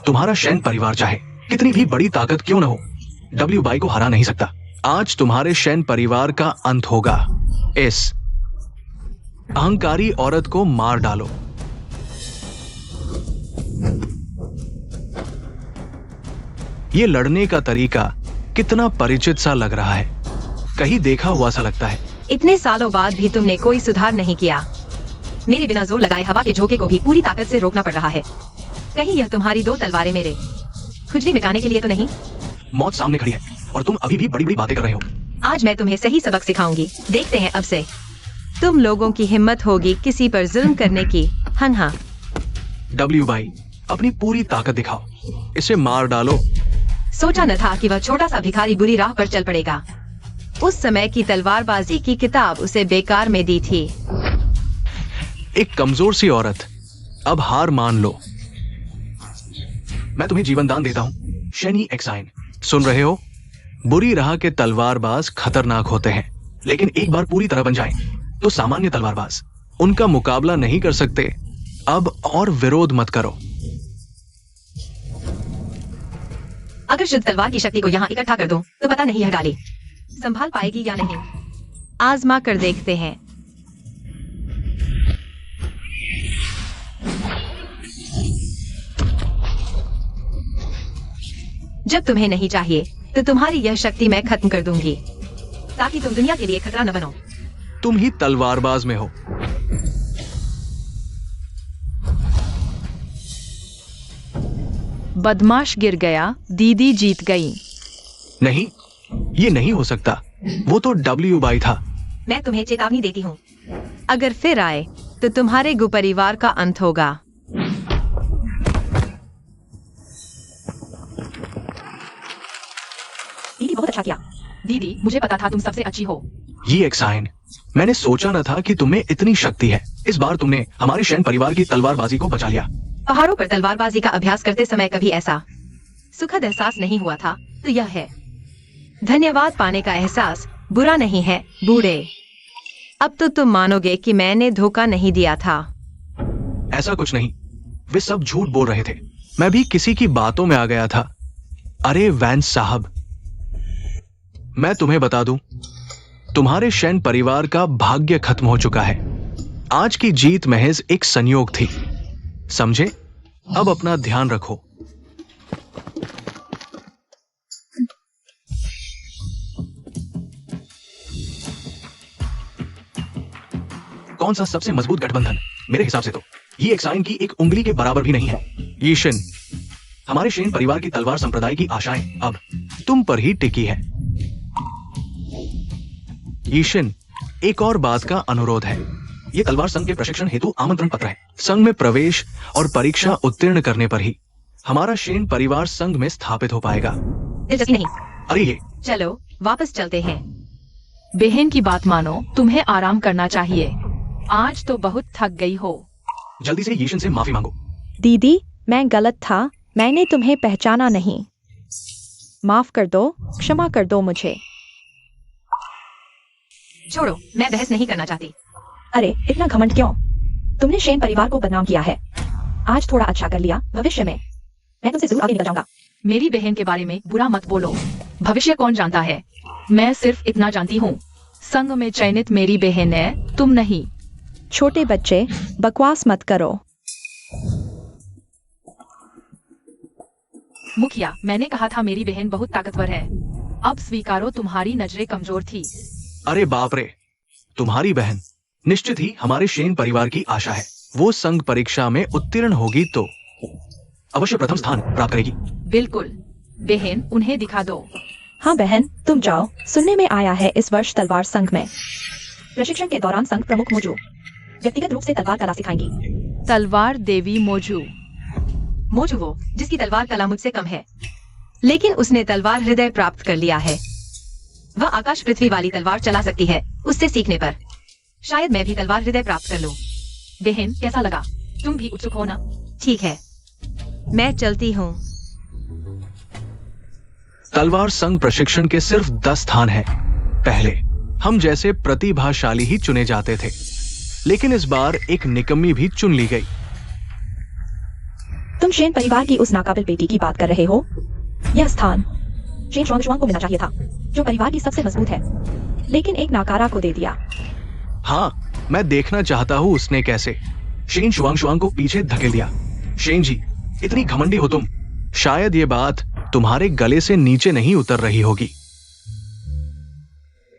तुम्हारा शैन परिवार चाहे कितनी भी बड़ी ताकत क्यों न हो, WY को हरा नहीं सकता। आज तुम्हारे शैन परिवार का अंत होगा। इस अहंकारी औरत को मार डालो। ये लड़ने का तरीका कितना परिचित सा लग रहा है, कहीं देखा हुआ सा लगता है। इतने सालों बाद भी तुमने कोई सुधार नहीं किया। मेरे बिना जोर लगाए हवा के झोंके को भी पूरी ताकत से रोकना पड़ रहा है। कहीं यह तुम्हारी 2 तलवारें मेरे खुजली मिटाने के लिए तो नहीं? मौत सामने खड़ी है और तुम अभी भी बड़ी बड़ी बातें कर रहे हो। आज मैं तुम्हें सही सबक सिखाऊंगी। देखते हैं अब से तुम लोगों की हिम्मत होगी किसी पर जुल्म करने की। हाँ, WY अपनी पूरी ताकत दिखाओ, इसे मार डालो। सोचा न था कि वह छोटा सा भिखारी बुरी राह पर चल पड़ेगा। उस समय की तलवारबाजी की किताब उसे बेकार में दी थी। एक कमजोर सी औरत, अब हार मान लो। मैं तुम्हें जीवन दान देता हूं, शैनी एक्साइन। सुन रहे हो? बुरी राह के तलवारबाज खतरनाक होते हैं, लेकिन एक बार पूरी तरह बन जाएं, तो सामान्य तलवारबाज उनका मुकाबला नहीं कर सकते। अब और विरोध मत करो। अगर शुद्ध तलवार की शक्ति को यहाँ इकट्ठा कर दो तो पता नहीं यह डाली संभाल पाएगी या नहीं। आजमा कर देखते हैं। जब तुम्हें नहीं चाहिए तो तुम्हारी यह शक्ति मैं खत्म कर दूंगी, ताकि तुम दुनिया के लिए खतरा न बनो। तुम ही तलवारबाज में हो। बदमाश गिर गया, दीदी जीत गई। नहीं, ये नहीं हो सकता। वो तो WY था। मैं तुम्हें चेतावनी देती हूँ, अगर फिर आए तो तुम्हारे गु परिवार का अंत होगा। दीदी बहुत अच्छा किया। दीदी मुझे पता था तुम सबसे अच्छी हो। ये एक्साइन, मैंने सोचा न था कि तुम्हें इतनी शक्ति है। इस बार तुमने हमारे शैन परिवार की तलवारबाजी को बचा लिया। पहाड़ों पर तलवारबाजी का अभ्यास करते समय कभी ऐसा सुखद एहसास नहीं हुआ था तो यह है। धन्यवाद पाने का एहसास बुरा नहीं है बूढ़े। अब तो तुम मानोगे कि मैंने धोखा नहीं दिया था। ऐसा कुछ नहीं, वे सब झूठ बोल रहे थे। मैं भी किसी की बातों में आ गया था। अरे वैंस साहब, मैं तुम्हें बता दूं, तुम्हारे शैन परिवार का भाग्य खत्म हो चुका है। आज की जीत महज एक संयोग थी, समझे? अब अपना ध्यान रखो। कौन सा सबसे मजबूत गठबंधन? मेरे हिसाब से तो ये एक्साइन की एक उंगली के बराबर भी नहीं है। यीशिन, हमारे शैन परिवार की तलवार संप्रदाय की आशाएं अब तुम पर ही टिकी है। यीशिन, एक और बात का अनुरोध है। ये तलवार संघ के प्रशिक्षण हेतु आमंत्रण पत्र है। संघ में प्रवेश और परीक्षा उत्तीर्ण करने पर ही हमारा शैन परिवार संघ में स्थापित हो पाएगा। दिलचस्पी नहीं। अरे ये चलो वापस चलते हैं। बहन की बात मानो, तुम्हें आराम करना चाहिए। आज तो बहुत थक गई हो। जल्दी से यीशिन से माफी मांगो। दीदी मैं गलत था, मैंने तुम्हें पहचाना नहीं। माफ कर दो, क्षमा कर दो मुझे। छोड़ो, मैं बहस नहीं करना चाहती। अरे इतना घमंड क्यों? तुमने शैन परिवार को बदनाम किया है। आज थोड़ा अच्छा कर लिया, भविष्य में मैं तुमसे जरूर आगे निकल जाऊंगा। मेरी बहन के बारे में बुरा मत बोलो। भविष्य कौन जानता है। मैं सिर्फ इतना जानती हूँ, संघ में चयनित मेरी बहन है, तुम नहीं। छोटे बच्चे बकवास मत करो। मुखिया, मैंने कहा था मेरी बहन बहुत ताकतवर है। अब स्वीकारो तुम्हारी नजरें कमजोर थी। अरे बाप रे, तुम्हारी बहन निश्चित ही हमारे शैन परिवार की आशा है। वो संघ परीक्षा में उत्तीर्ण होगी तो अवश्य प्रथम स्थान प्राप्त करेगी। बिल्कुल बहन, उन्हें दिखा दो। हाँ बहन, तुम जाओ। सुनने में आया है इस वर्ष तलवार संघ में प्रशिक्षण के दौरान संघ प्रमुख मोजू व्यक्तिगत रूप से तलवार कला सिखाएंगी। तलवार देवी मोजू। मोजू वो जिसकी तलवार कला मुझसे कम है, लेकिन उसने तलवार हृदय प्राप्त कर लिया है। वह आकाश पृथ्वी वाली तलवार चला सकती है। उससे सीखने पर शायद मैं भी तलवार हृदय प्राप्त कर लूं। बहन कैसा लगा? तुम भी उत्सुक हो ना? ठीक है, मैं चलती हूँ। तलवार संघ प्रशिक्षण के सिर्फ 10 स्थान हैं। पहले हम जैसे प्रतिभाशाली ही चुने जाते थे, लेकिन इस बार एक निकम्मी भी चुन ली गई। तुम शेन परिवार की उस नाकाबिल बेटी की बात कर रहे हो? यह स्थान शेन शुआंग को मिलना चाहिए था, जो परिवार की सबसे मजबूत है, लेकिन एक नाकारा को दे दिया। हाँ, मैं देखना चाहता हूँ उसने कैसे शेन शुआंग को पीछे धकेल दिया। शेन जी, इतनी घमंडी हो तुम, शायद ये बात तुम्हारे गले से नीचे नहीं उतर रही होगी।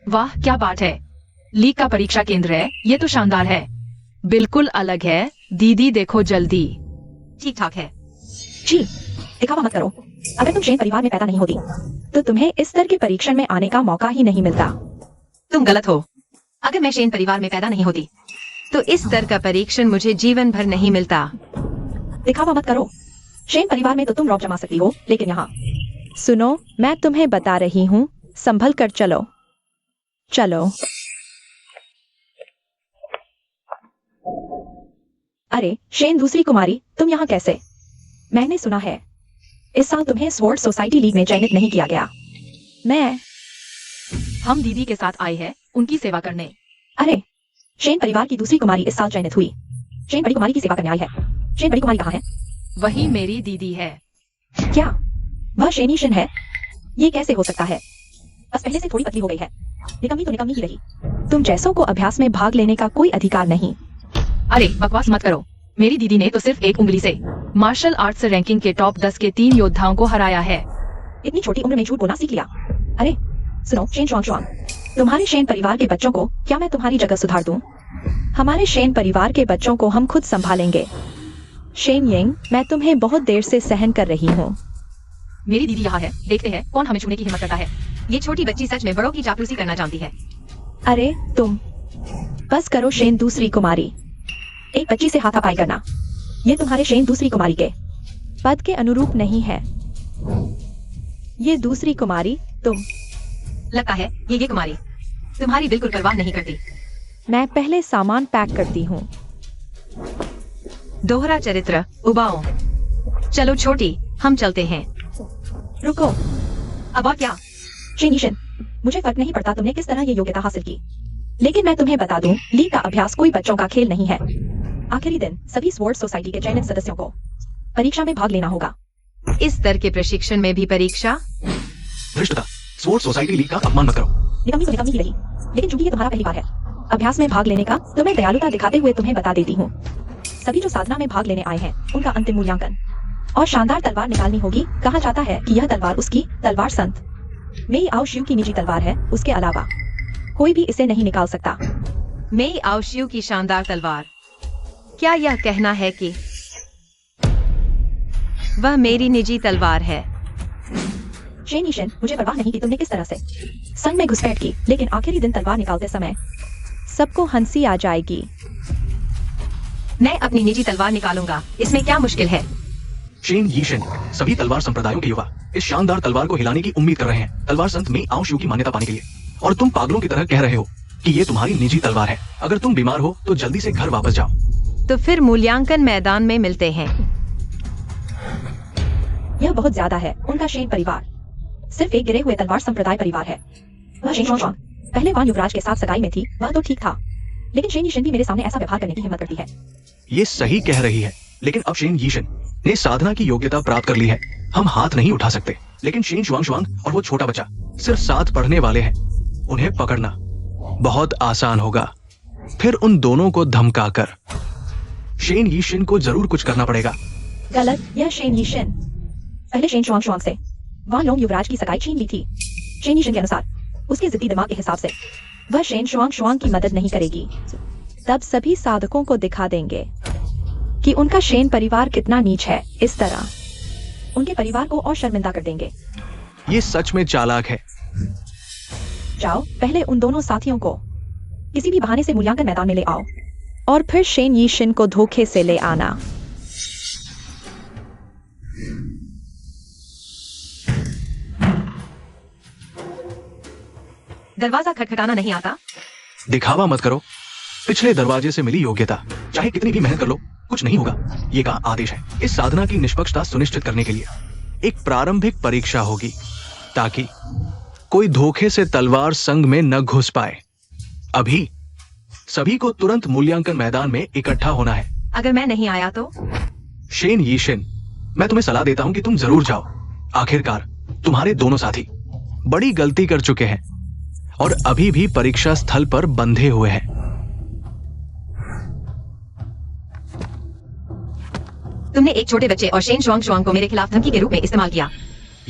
वाह क्या बात है, लीग का परीक्षा केंद्र है, ये तो शानदार है, बिल्कुल अलग है। दीदी देखो जल्दी। ठीक ठाक है। जी, दिखावा मत करो। अगर तुम शेन परिवार में पैदा नहीं होती, तो तुम्हें इस स्तर के परीक्षण में आने का मौका ही नहीं मिलता। तुम गलत हो। अगर मैं शेन परिवार में पैदा नहीं होती, तो इस स्तर का परीक्षण मुझे जीवन भर नहीं मिलता। दिखावा मत करो। शेन परिवार में तो तुम रौब जमा सकती हो, लेकिन यहाँ सुनो, मैं तुम्हें बता रही हूँ, संभल कर चलो। चलो। अरे शेन दूसरी कुमारी, तुम यहाँ कैसे? मैंने सुना है इस साल तुम्हें स्वॉर्ड सोसाइटी लीग में चयनित नहीं किया गया। हम दीदी के साथ आए हैं उनकी सेवा करने। अरे शेन परिवार की दूसरी कुमारी इस साल चयनित हुई। शेन बड़ी कुमारी की सेवा करने आई है। शेन बड़ी कुमारी कहाँ है? वही मेरी दीदी है। क्या वह शेनी शिन है? ये कैसे हो सकता है? बस पहले से थोड़ी पतली हो गई है। निकम्मी तो निकम्मी ही रही। तुम जैसों को अभ्यास में भाग लेने का कोई अधिकार नहीं। अरे बकवास मत करो, मेरी दीदी ने तो सिर्फ एक उंगली से मार्शल आर्ट्स रैंकिंग के टॉप 10 के 3 योद्धाओं को हराया है। इतनी छोटी उम्र में झूठ बोलना सीख लिया। अरे सुनो शेन शुआंग, तुम्हारे शेन परिवार के बच्चों को क्या मैं तुम्हारी जगह सुधार दूं? हमारे शेन परिवार के बच्चों को हम खुद संभालेंगे। शेन यिंग, मैं तुम्हें बहुत देर से सहन कर रही हूँ। मेरी दीदी यहाँ है, देखते हैं कौन हमें छूने की हिम्मत करता है। ये छोटी बच्ची सच में बड़ों की चापलूसी करना जानती है। अरे तुम बस करो शेन दूसरी कुमारी। एक बच्ची से हाथापाई करना, ये तुम्हारे शेन दूसरी कुमारी के पद के अनुरूप नहीं है। ये दूसरी कुमारी तुम। लगता है ये कुमारी तुम्हारी बिल्कुल परवाह नहीं करती। मैं पहले सामान पैक करती हूँ। दोहरा चरित्र उबाओ। चलो छोटी, हम चलते हैं। रुको। अब और क्या? शेन यिशन, मुझे फर्क नहीं पड़ता तुमने किस तरह ये योग्यता हासिल की, लेकिन मैं तुम्हें बता दूं, लीग का अभ्यास कोई बच्चों का खेल नहीं है। आखिरी दिन सभी स्वॉर्ड सोसाइटी के चयनित सदस्यों को परीक्षा में भाग लेना होगा। इस स्तर के प्रशिक्षण में भी परीक्षा? धृष्टता, स्वॉर्ड सोसाइटी लीग का अपमान मत करो। निकम्मी तो निकम्मी ही रही, लेकिन चूंकि ये तुम्हारा पहली बार है अभ्यास में भाग लेने का, तो मैं दयालुता दिखाते हुए तुम्हें बता देती हूँ, सभी जो साधना में भाग लेने आए हैं उनका अंतिम मूल्यांकन और शानदार तलवार निकालनी होगी। कहा जाता है कि यह तलवार उसकी तलवार संत मेई आओ शिव की निजी तलवार है, उसके अलावा कोई भी इसे नहीं निकाल सकता। मेई आओ शिव की शानदार तलवार। क्या यह कहना है कि वह मेरी निजी तलवार है? शेन यिशन, मुझे परवाह नहीं कि तुमने किस तरह से संग में घुसपैठ की, लेकिन आखिरी दिन तलवार निकालते समय सबको हंसी आ जाएगी। मैं अपनी निजी तलवार निकालूंगा, इसमें क्या मुश्किल है? शेन यिशन, सभी तलवार संप्रदायों के युवा इस शानदार तलवार को हिलाने की उम्मीद कर रहे हैं, तलवार संत में आओ शिव की मान्यता पाने के लिए। और तुम पागलों की तरह कह रहे हो कि ये तुम्हारी निजी तलवार है। अगर तुम बीमार हो तो जल्दी से घर वापस जाओ। तो फिर मूल्यांकन मैदान में मिलते हैं। यह बहुत ज्यादा है। उनका शेन परिवार सिर्फ एक गिरे हुए तलवार संप्रदाय परिवार है। वह शेन शुआंग पहले वान युवराज के साथ सगाई में थी, वह तो ठीक था, लेकिन शेन यिशन भी मेरे सामने ऐसा व्यवहार करने की हिम्मत करती है। ये सही कह रही है, लेकिन अब शेन यिशन ने साधना की योग्यता प्राप्त कर ली है। हम हाथ नहीं उठा सकते, लेकिन शेन शुआंग और वो छोटा बच्चा सिर्फ साथ पढ़ने वाले हैं। उन्हें पकड़ना बहुत आसान होगा। फिर उन दोनों को धमकाकर शेन यिशन को जरूर कुछ करना पड़ेगा। गलत, यह शेन यिशन पहले शेन शुआंग से वान लोंग युवराज की सगाई छीन ली थी। शेन यिशन के अनुसार उसके जिद्दी दिमाग के हिसाब से वह शेन शुआंग की मदद नहीं करेगी। तब सभी साधकों को दिखा देंगे कि उनका शेन परिवार कितना नीच है। इस तरह उनके परिवार को और शर्मिंदा कर देंगे। ये सच में चालाक है। जाओ, पहले उन दोनों साथियों को किसी भी बहाने से मूल्यांकन मैदान में ले आओ और फिर शेन यिशन को धोखे से ले आना। दरवाजा खटखटाना नहीं आता? दिखावा मत करो। पिछले दरवाजे से मिली योग्यता चाहे कितनी भी मेहनत कर लो, कुछ नहीं होगा, ये का आदेश है। इस साधना की निष्पक्षता सुनिश्चित करने के लिए एक प्रारंभिक परीक्षा होगी, ताकि कोई धोखे से तलवार संग में न घुस पाए। अभी सभी को तुरंत मूल्यांकन मैदान में इकट्ठा होना है। अगर मैं नहीं आया तो? शेन यीशिन, मैं तुम्हें सलाह देता हूं कि तुम जरूर जाओ। आखिरकार तुम्हारे दोनों साथी बड़ी गलती कर चुके हैं और अभी भी परीक्षा स्थल पर बंधे हुए हैं। तुमने एक छोटे बच्चे और शेन शुआंग शुआंग को मेरे खिलाफ धमकी के रूप में इस्तेमाल किया।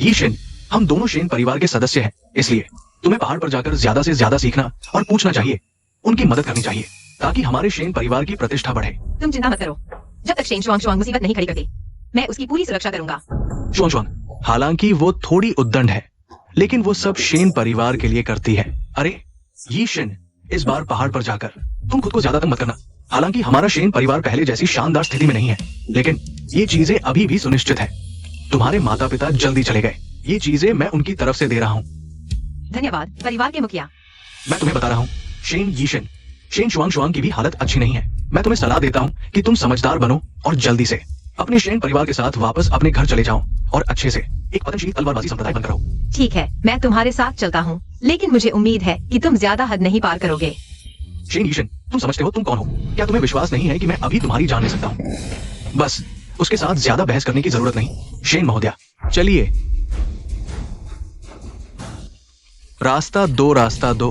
यीशिन, हम दोनों शेन परिवार के सदस्य हैं, इसलिए तुम्हें पहाड़ पर जाकर ज्यादा से ज्यादा सीखना और पूछना चाहिए, उनकी मदद करनी चाहिए, ताकि हमारे शेन परिवार की प्रतिष्ठा बढ़े। तुम चिंता मत करो, जब तक शेन शुआंग शुआंग मुसीबत नहीं खड़ी करते, मैं उसकी पूरी सुरक्षा करूंगा। शुआंग शुआंग, हालांकि वो थोड़ी उद्दंड है, लेकिन वो सब शेन परिवार के लिए करती है। अरे यीशिन, इस बार पहाड़ पर जाकर तुम खुद को ज्यादा तंग मत करना। हालांकि हमारा शेन परिवार पहले जैसी शानदार स्थिति में नहीं है, लेकिन ये चीजें अभी भी सुनिश्चित है। तुम्हारे माता पिता जल्दी चले गए, ये चीजें मैं उनकी तरफ से दे रहा हूँ। धन्यवाद परिवार के मुखिया। मैं तुम्हें बता रहा हूँ, शेन यीशिन, शेन शुआंग शुआंग की भी हालत अच्छी नहीं है। मैं तुम्हें सलाह देता हूँ कि तुम समझदार बनो और जल्दी से अपने शेन परिवार के साथ वापस अपने घर चले जाओ और अच्छे से एक पतनशील तलवारबाजी संप्रदाय बनकर रहो। ठीक है, मैं तुम्हारे साथ चलता हूँ, लेकिन मुझे उम्मीद है कि तुम ज्यादा हद नहीं पार करोगे। शेन यीशिन, तुम समझते हो तुम कौन हो? क्या तुम्हें विश्वास नहीं है कि मैं अभी तुम्हारी जान ले सकता हूँ? बस उसके साथ ज्यादा बहस करने की जरूरत नहीं। शेन महोदया, चलिए। रास्ता दो, रास्ता दो,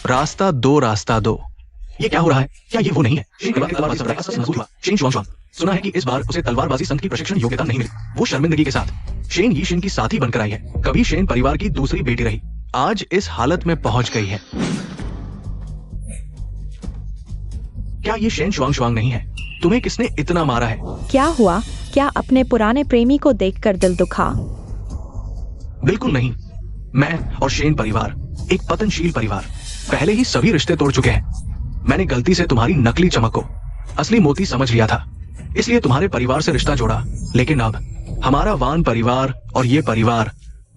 रास्ता दो, रास्ता दो। ये क्या हो रहा है? क्या ये वो नहीं है शेन परिवार के तलवारबाजी संप्रदाय का सबसे मजबूत हुआ शेन शुआंग शुआंग? सुना है कि इस बार उसे तलवारबाजी संघ की प्रशिक्षण योग्यता नहीं मिली। वो शर्मिंदगी के साथ शेन यीशिन की साथी बनकर आई है। कभी शेन परिवार की दूसरी बेटी रही, आज इस हालत में पहुंच गई है। क्या ये शेन शुआंग शुआंग नहीं है? तुम्हें किसने इतना मारा है? क्या हुआ? क्या अपने पुराने प्रेमी को देखकर दिल दुखा? बिल्कुल नहीं। मैं और शेन परिवार एक पतनशील परिवार, पहले ही सभी रिश्ते तोड़ चुके हैं। मैंने गलती से तुम्हारी नकली चमक को असली मोती समझ लिया था, इसलिए तुम्हारे परिवार से रिश्ता जोड़ा। लेकिन अब हमारा वान परिवार और ये परिवार,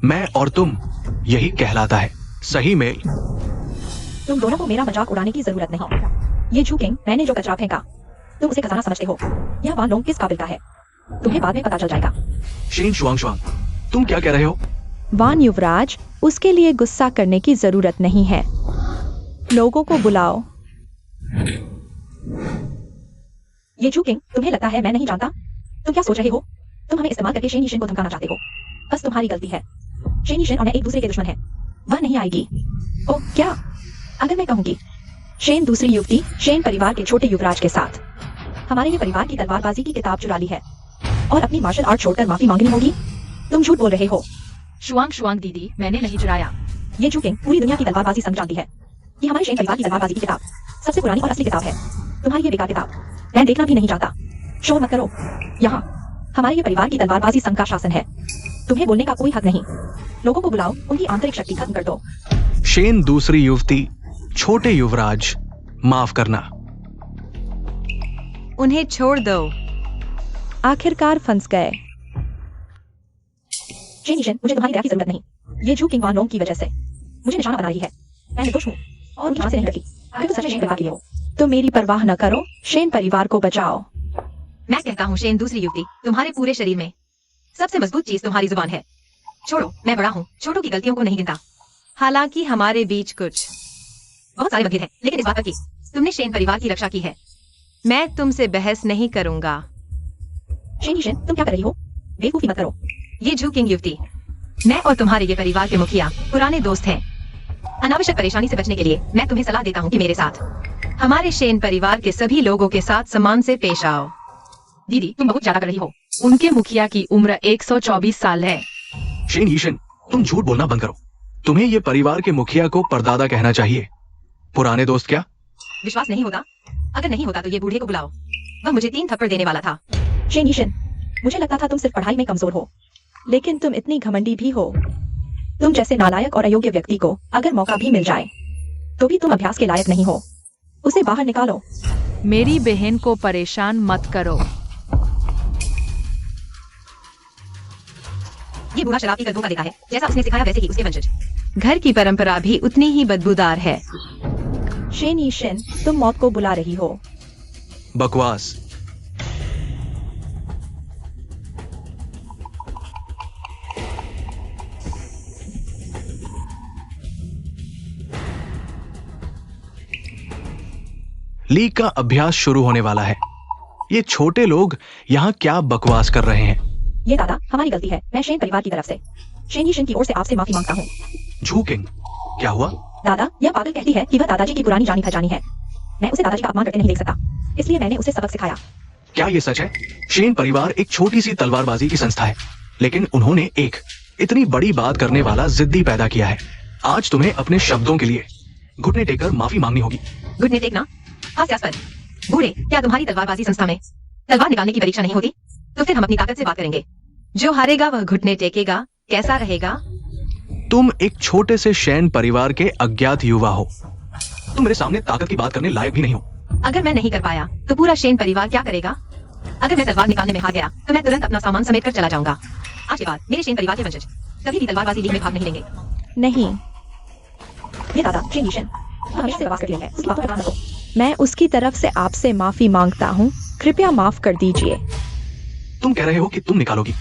मैं और तुम, यही कहलाता है सही मेल। तुम दोनों को मेरा मजाक उड़ाने की जरूरत नहीं। ये झूकिंग, मैंने जो कचरा फेंका, तुम उसे खजाना समझते हो। यह वान लोंग किस काबिल का है, तुम्हें बाद में पता चल जाएगा। शेन शुआंग शुआंग, तुम क्या कह रहे हो? वान युवराज, उसके लिए गुस्सा करने की जरूरत नहीं है। लोगों को बुलाओ। ये झूकिंग, तुम्हें लगता है मैं नहीं जानता? तुम क्या सोच रहे हो? तुम हमें इस्तेमाल करके शेन यीशिन को धमकाना चाहते हो। बस तुम्हारी गलती है। शेन यीशिन और मैं एक दूसरे के दुश्मन हैं। वह नहीं आएगी। ओह क्या? अगर मैं कहूंगी शेन दूसरी युवती शेन परिवार के छोटे युवराज के साथ हमारे ये परिवार की तलवारबाजी की किताब चुरा ली है और अपनी मार्शल आर्ट छोड़कर माफी मांगनी होगी? तुम झूठ बोल रहे हो। शुआंग शुआंग दीदी, मैंने नहीं चुराया। ये झूकिंग पूरी दुनिया की तलवारबाजी संग जानती है। ये हमारे शेन परिवार की तलवारबाजी की किताब सबसे पुरानी और असली किताब है। तुम्हारी ये बेकार किताब मैं देखना भी नहीं चाहता। शोर मत करो। यहाँ हमारे ये परिवार की तलवारबाजी संघ का शासन है। तुम्हें बोलने का कोई हक नहीं। लोगों को बुलाओ, उनकी आंतरिक शक्ति खत्म कर दो। शेन दूसरी युवती छोटे युवराज, माफ करना। उन्हें छोड़ दो। आखिरकार फंस गए। शेन यीशिन, मुझे तुम्हारी दया की जरूरत नहीं। ये झूकिंग वान लोंग की वजह से मुझे निशाना बना रही है। मैं निर्दोष हूँ और उनकी से नहीं डरती। अगर तुम सच में शेन परिवार की हो तो मेरी परवाह न करो, शेन परिवार को बचाओ। मैं कहता हूँ शेन दूसरी युवती, तुम्हारे पूरे शरीर में सबसे मजबूत चीज तुम्हारी जुबान है। छोड़ो, मैं बड़ा हूँ, छोटों की गलतियों को नहीं गिनता। हालांकि हमारे बीच कुछ बहुत सारे मतभेद हैं, लेकिन इस बात पर कि तुमने शेन परिवार की रक्षा की है, मैं तुमसे बहस नहीं करूंगा। शेन यीशिन, तुम क्या कर रही हो? बेवकूफी मत करो। ये झूकिंग युवती, मैं और तुम्हारे ये परिवार के मुखिया पुराने दोस्त हैं। अनावश्यक परेशानी से बचने के लिए मैं तुम्हें सलाह देता हूँ कि मेरे साथ हमारे शेन परिवार के सभी लोगों के साथ सम्मान से पेश आओ। दीदी, तुम बहुत ज्यादा कर रही हो। उनके मुखिया की उम्र 124 साल है। शेन यीशिन, तुम झूठ बोलना बंद करो। तुम्हें ये परिवार के मुखिया को परदादा कहना चाहिए। पुराने दोस्त क्या? विश्वास नहीं होता? अगर नहीं होता तो ये बूढ़े को बुलाओ, वह मुझे 3 थप्पड़ देने वाला था। शेन यीशिन, मुझे लगता था तुम सिर्फ पढ़ाई में कमजोर हो, लेकिन तुम इतनी घमंडी भी हो। तुम जैसे नालायक और अयोग्य व्यक्ति को अगर मौका भी मिल जाए तो भी तुम अभ्यास के लायक नहीं हो। उसे बाहर निकालो। मेरी बहन को परेशान मत करो। ये बूढ़ा शराब पीकर धोखा देता है, जैसा उसने सिखाया वैसे ही उसके वंशज। घर की परंपरा भी उतनी ही बदबूदार है। शेन यीशिन, तुम मौत को बुला रही हो। बकवास। लीग का अभ्यास शुरू होने वाला है। ये छोटे लोग यहाँ क्या बकवास कर रहे हैं? ये दादा, हमारी गलती है। मैं शेन परिवार की तरफ से शेन यीशन की ओर से आपसे माफी मांगता हूँ। झूकिंग, क्या हुआ? दादा, यह पागल कहती है कि वह दादाजी की पुरानी जानी पहचानी है। मैं उसे दादाजी का अपमान करते नहीं देख सकता, इसलिए मैंने उसे सबक सिखाया। क्या ये सच है? शेन परिवार एक छोटी सी तलवारबाजी की संस्था है, लेकिन उन्होंने एक इतनी बड़ी बात करने वाला जिद्दी पैदा किया है। आज तुम्हें अपने शब्दों के लिए घुटने टेककर माफी मांगनी होगी। घुटने टेकना हास्यास्पद। बूढ़े, क्या तुम्हारी तलवारबाजी संस्था में तलवार निकालने की परीक्षा नहीं होती? तो फिर हम अपनी ताकत से बात करेंगे। जो हारेगा वह घुटने टेकेगा। कैसा रहेगा? तुम एक छोटे से शैन परिवार के अज्ञात युवा हो। तुम मेरे सामने ताकत की बात करने लायक भी नहीं हो। अगर मैं नहीं कर पाया तो पूरा शेन परिवार क्या करेगा? अगर मैं तलवार निकालने में हार गया तो मैं तुरंत अपना सामान समेट कर चला जाऊंगा। आज के बाद मेरे शेन परिवार के वंशज कभी भी तलवारबाजी लीग में भाग नहीं लेंगे। नहीं, ये दादा शेन यीशन हमेशा से बकवास कर रही है। उसकी बातों पर ध्यान रखो। मैं उसकी तरफ से आपसे माफी मांगता हूँ। कृपया माफ कर दीजिए। तुम कह रहे हो कि तुम निकालोगी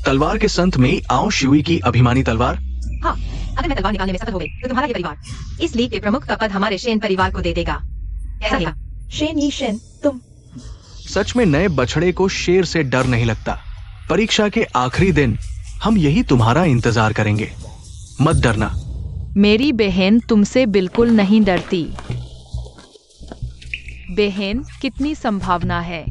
तलवार के संत में आओ शिवी की अभिमानी तलवार? हाँ, अगर मैं तलवार निकालने में सफल हो गई तो तुम्हारा ये परिवार इस लीग के प्रमुख का पद हमारे शेन परिवार को दे देगा। कैसा रहेगा? शेन यीशन, तुम सच में नए बछड़े को शेर से डर नहीं लगता। परीक्षा के आखिरी दिन हम यही तुम्हारा इंतजार करेंगे। मत डरना। मेरी बहन तुमसे बिल्कुल नहीं डरती। बहन, कितनी संभावना है?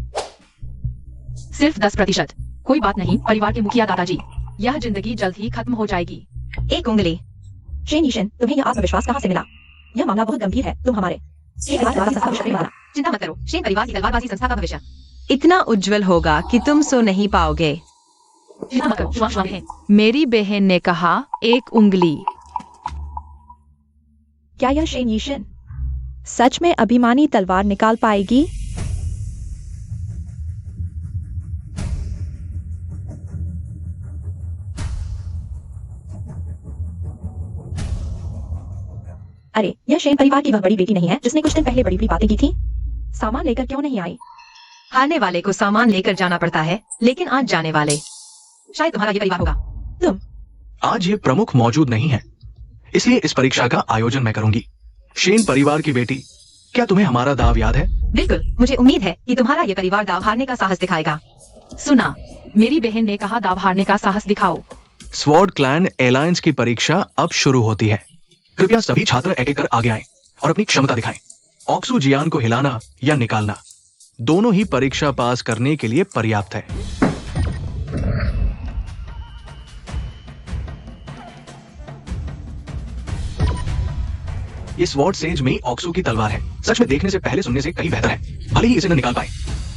सिर्फ 10%। कोई बात नहीं परिवार के मुखिया दादाजी, यह जिंदगी जल्द ही खत्म हो जाएगी। एक उंगली। शेन यीशन, तुम्हें यह आत्मविश्वास कहाँ से मिला? यह मामला बहुत गंभीर है। तुम हमारे शेन परिवार की संस्था को शक्ति वाला। चिंता मत करो, शेन परिवार की तलवारबाजी संस्था का भविष्य इतना उज्जवल होगा कि तुम सो नहीं पाओगे। चिंता मत करो, शुआंग है। मेरी बहन ने कहा, एक उंगली। क्या यह शेन यीशन सच में अभिमानी तलवार निकाल पाएगी? अरे, यह शेन परिवार की वह बड़ी बेटी नहीं है जिसने कुछ दिन पहले बड़ी बड़ी बातें की थी? सामान लेकर क्यों नहीं आई? हारने वाले को सामान लेकर जाना पड़ता है, लेकिन आज जाने वाले शायद तुम्हारा ये परिवार होगा। तुम आज ये प्रमुख मौजूद नहीं है, इसलिए इस परीक्षा का आयोजन मैं करूंगी। शेन परिवार की बेटी, क्या तुम्हें हमारा दाव याद है? बिल्कुल, मुझे उम्मीद है कि तुम्हारा ये परिवार दाव हारने का साहस दिखाएगा। सुना, मेरी बहन ने कहा दाव हारने का साहस दिखाओ। स्वॉर्ड क्लैन एलायंस की परीक्षा अब शुरू होती है। कृपया सभी छात्र एक एक कर आगे आएं और अपनी क्षमता दिखाएं। ऑक्सू जियान को हिलाना या निकालना दोनों ही परीक्षा पास करने के लिए पर्याप्त है। ये स्वॉर्ड सेज में ऑक्सू की तलवार है। सच में देखने से पहले सुनने से कई बेहतर है। भले ही इसे न निकाल पाए,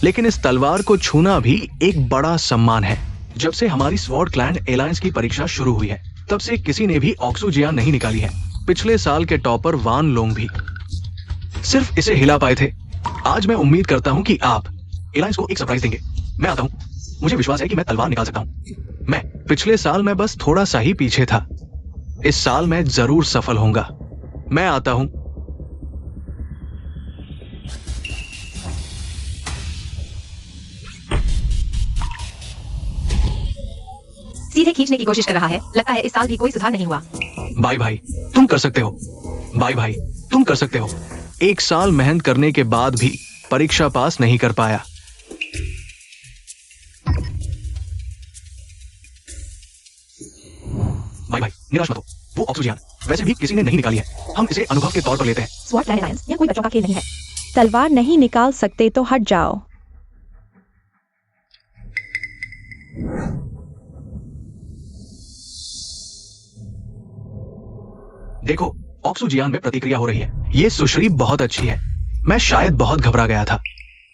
लेकिन इस तलवार को छूना भी एक बड़ा सम्मान है। जब से हमारी स्वॉर्ड क्लैन एलायंस की परीक्षा शुरू हुई है, तब से किसी ने भी ऑक्सू जियान नहीं निकाली है। पिछले साल के टॉपर वान लोंग भी सिर्फ इसे हिला पाए थे। आज मैं उम्मीद करता हूं कि आप एलायंस को एक सरप्राइज देंगे। मैं आता हूं। मुझे विश्वास है कि मैं तलवार निकाल सकता हूं। पिछले साल मैं बस थोड़ा सा ही पीछे था। इस साल मैं जरूर सफल होऊंगा। मैं आता हूं। सीधे खींचने की कोशिश कर रहा है। लगता है इस साल भी कोई सुधार नहीं हुआ। बाय भाई, तुम कर सकते हो। बाय भाई, तुम कर सकते हो। एक साल मेहनत करने के बाद भी परीक्षा पास नहीं कर पाया। बाय भाई, निराश मत हो। वो ऑक्सीजन वैसे भी किसी ने नहीं निकाली है। हम इसे अनुभव के तौर पर लेते हैं। स्वॉर्ड क्लैन एलायंस यह कोई बच्चों का खेल नहीं है। तलवार नहीं निकाल सकते तो हट जाओ। देखो, ऑक्सू जियान में प्रतिक्रिया हो रही है। ये सुश्री बहुत अच्छी है। मैं शायद बहुत घबरा गया था,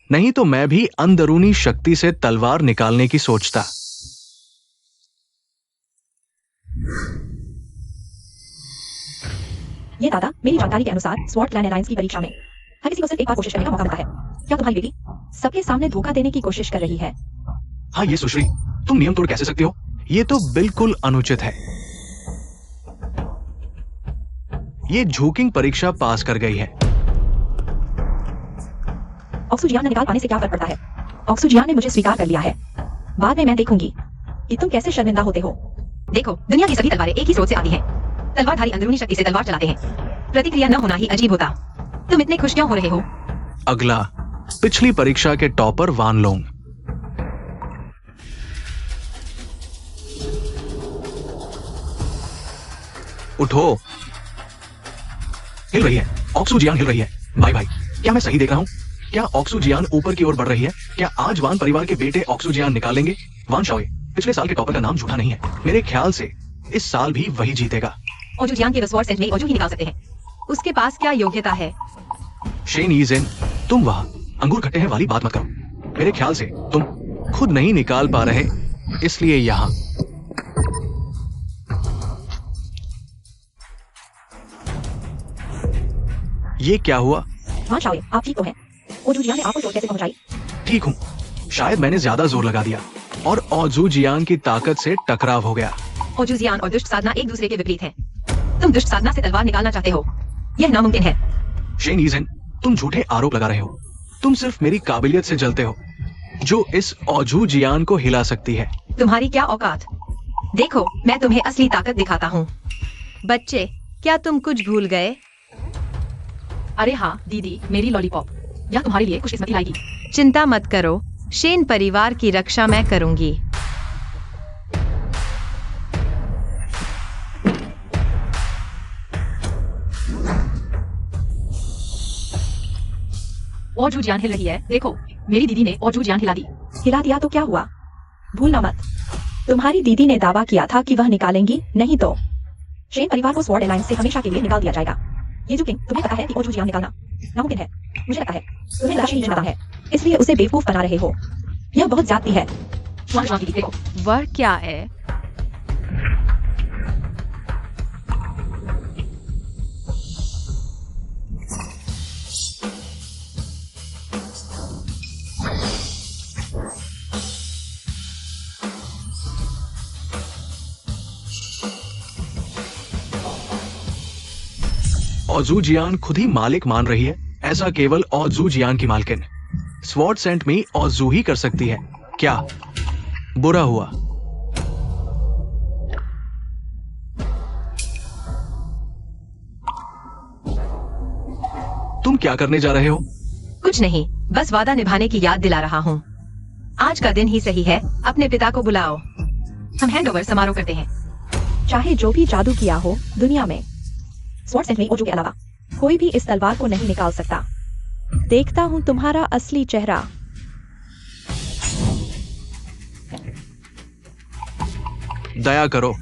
नहीं तो मैं भी अंदरूनी शक्ति से तलवार निकालने की सोचता। ये दादा, मेरी जानकारी के अनुसार स्वॉर्ड क्लैन एलायंस की परीक्षा में हर किसी को सिर्फ एक बार कोशिश करने का मौका मिलता है। क्या तुम्हारी बेटी सबके सामने धोखा देने की कोशिश कर रही है? हाँ, ये सुश्री, तुम नियम तोड़ कैसे सकती हो? ये तो बिल्कुल अनुचित है। ये झूकिंग परीक्षा पास कर गई है। ऑक्सू जियान ने निकाल पाने से क्या फर्क पड़ता है? ऑक्सू जियान ने मुझे स्वीकार कर लिया है। बाद में मैं देखूंगी कि तुम कैसे शर्मिंदा होते हो। देखो, दुनिया की सभी तलवारें एक ही स्रोत से आती हैं। तलवारधारी अंदरूनी शक्ति से तलवार चलाते हैं। प्रतिक्रिया न होना ही अजीब होता। तुम इतने खुश क्यों हो रहे हो? अगला पिछली परीक्षा के टॉपर वान लोंग। उठो। हिल रही है, ऑक्सू जियान हिल रही है। भाई भाई, क्या मैं सही देख रहा हूँ? क्या ऑक्सू जियान ऊपर की ओर बढ़ रही है? क्या आज वान परिवार के बेटे ऑक्सू जियान निकालेंगे? वान शाओए, पिछले साल के टॉपर का नाम झूठा नहीं है। मेरे ख्याल से इस साल भी वही जीतेगा। ओजू जियांग के स्वॉर्ड सेंट में ओजू ही निकाल सकते हैं। उसके पास क्या योग्यता है? शेन यीजेन, तुम वहां अंगूर खट्टे हैं वाली बात मत करो। मेरे ख्याल से तुम खुद नहीं निकाल पा रहे, इसलिए यहां। ये क्या हुआ? हाँ शाओए, आप ठीक तो हैं? ओजू जियांग ने आपको चोट कैसे पहुंचाई? ठीक हूँ। शायद मैंने ज्यादा जोर लगा दिया और ओजू जियांग की ताकत से टकराव हो गया। ओजू जियान और दुष्ट साधना एक दूसरे के विपरीत हैं। तुम दुष्ट साधना से तलवार निकालना चाहते हो, यह नामुमकिन है। शेन यीजेन, तुम झूठे आरोप लगा रहे हो। तुम सिर्फ मेरी काबिलियत से जलते हो, जो इस ओजू जियान को हिला सकती है। तुम्हारी क्या औकात? देखो, मैं तुम्हें असली ताकत दिखाता हूँ। बच्चे, क्या तुम कुछ भूल गए? अरे हाँ दीदी, मेरी लॉलीपॉप, यह तुम्हारे लिए खुशकिस्मती लाएगी। चिंता मत करो, शेन परिवार की रक्षा मैं करूंगी। ओजू जियान हिल रही है, देखो मेरी दीदी ने ओजू जियान हिला दी। हिला दिया तो क्या हुआ? भूलना मत, तुम्हारी दीदी ने दावा किया था कि वह निकालेंगी, नहीं तो शेन परिवार को स्वॉर्ड अलायंस से हमेशा के लिए निकाल दिया जाएगा। ये जो किंग, तुम्हें पता है कि ओजू जियांग निकालना नामुमकिन है। मुझे लगता है तुम्हें लक्ष्य नहीं पता है, इसलिए उसे बेवकूफ बना रहे हो। यह बहुत ज्यादती है। दीदी देखो, वह क्या है? ओजू जियान खुद ही मालिक मान रही है। ऐसा केवल ओजू जियान की मालकिन स्वॉर्ड सेंट में ओजू ही कर सकती है। क्या बुरा हुआ? तुम क्या करने जा रहे हो? कुछ नहीं, बस वादा निभाने की याद दिला रहा हूँ। आज का दिन ही सही है, अपने पिता को बुलाओ। हम हैंडओवर समारोह करते हैं। चाहे जो भी जादू किया हो दुनिया में, स्वॉर्ड सेंट में ओजू के अलावा कोई भी इस तलवार को नहीं निकाल सकता। देखता हूँ तुम्हारा असली चेहरा। दया करो।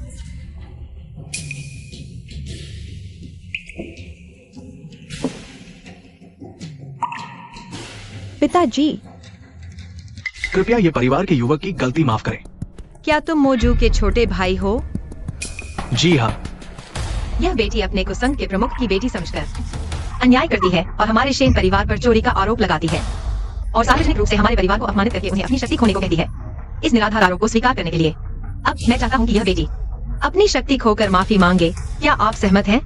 पिताजी, कृपया ये परिवार के युवक की गलती माफ करें। क्या तुम मोजू के छोटे भाई हो? जी हाँ। यह बेटी अपने को संघ के प्रमुख की बेटी समझकर अन्याय करती है और हमारे शेन परिवार पर चोरी का आरोप लगाती है और सार्वजनिक रूप से हमारे परिवार को अपमानित करके उन्हें अपनी शक्ति खोने को कहती है। इस निराधार आरोप को स्वीकार करने के लिए अब मैं चाहता हूँ कि यह बेटी अपनी शक्ति खोकर माफी मांगे। क्या आप सहमत हैं?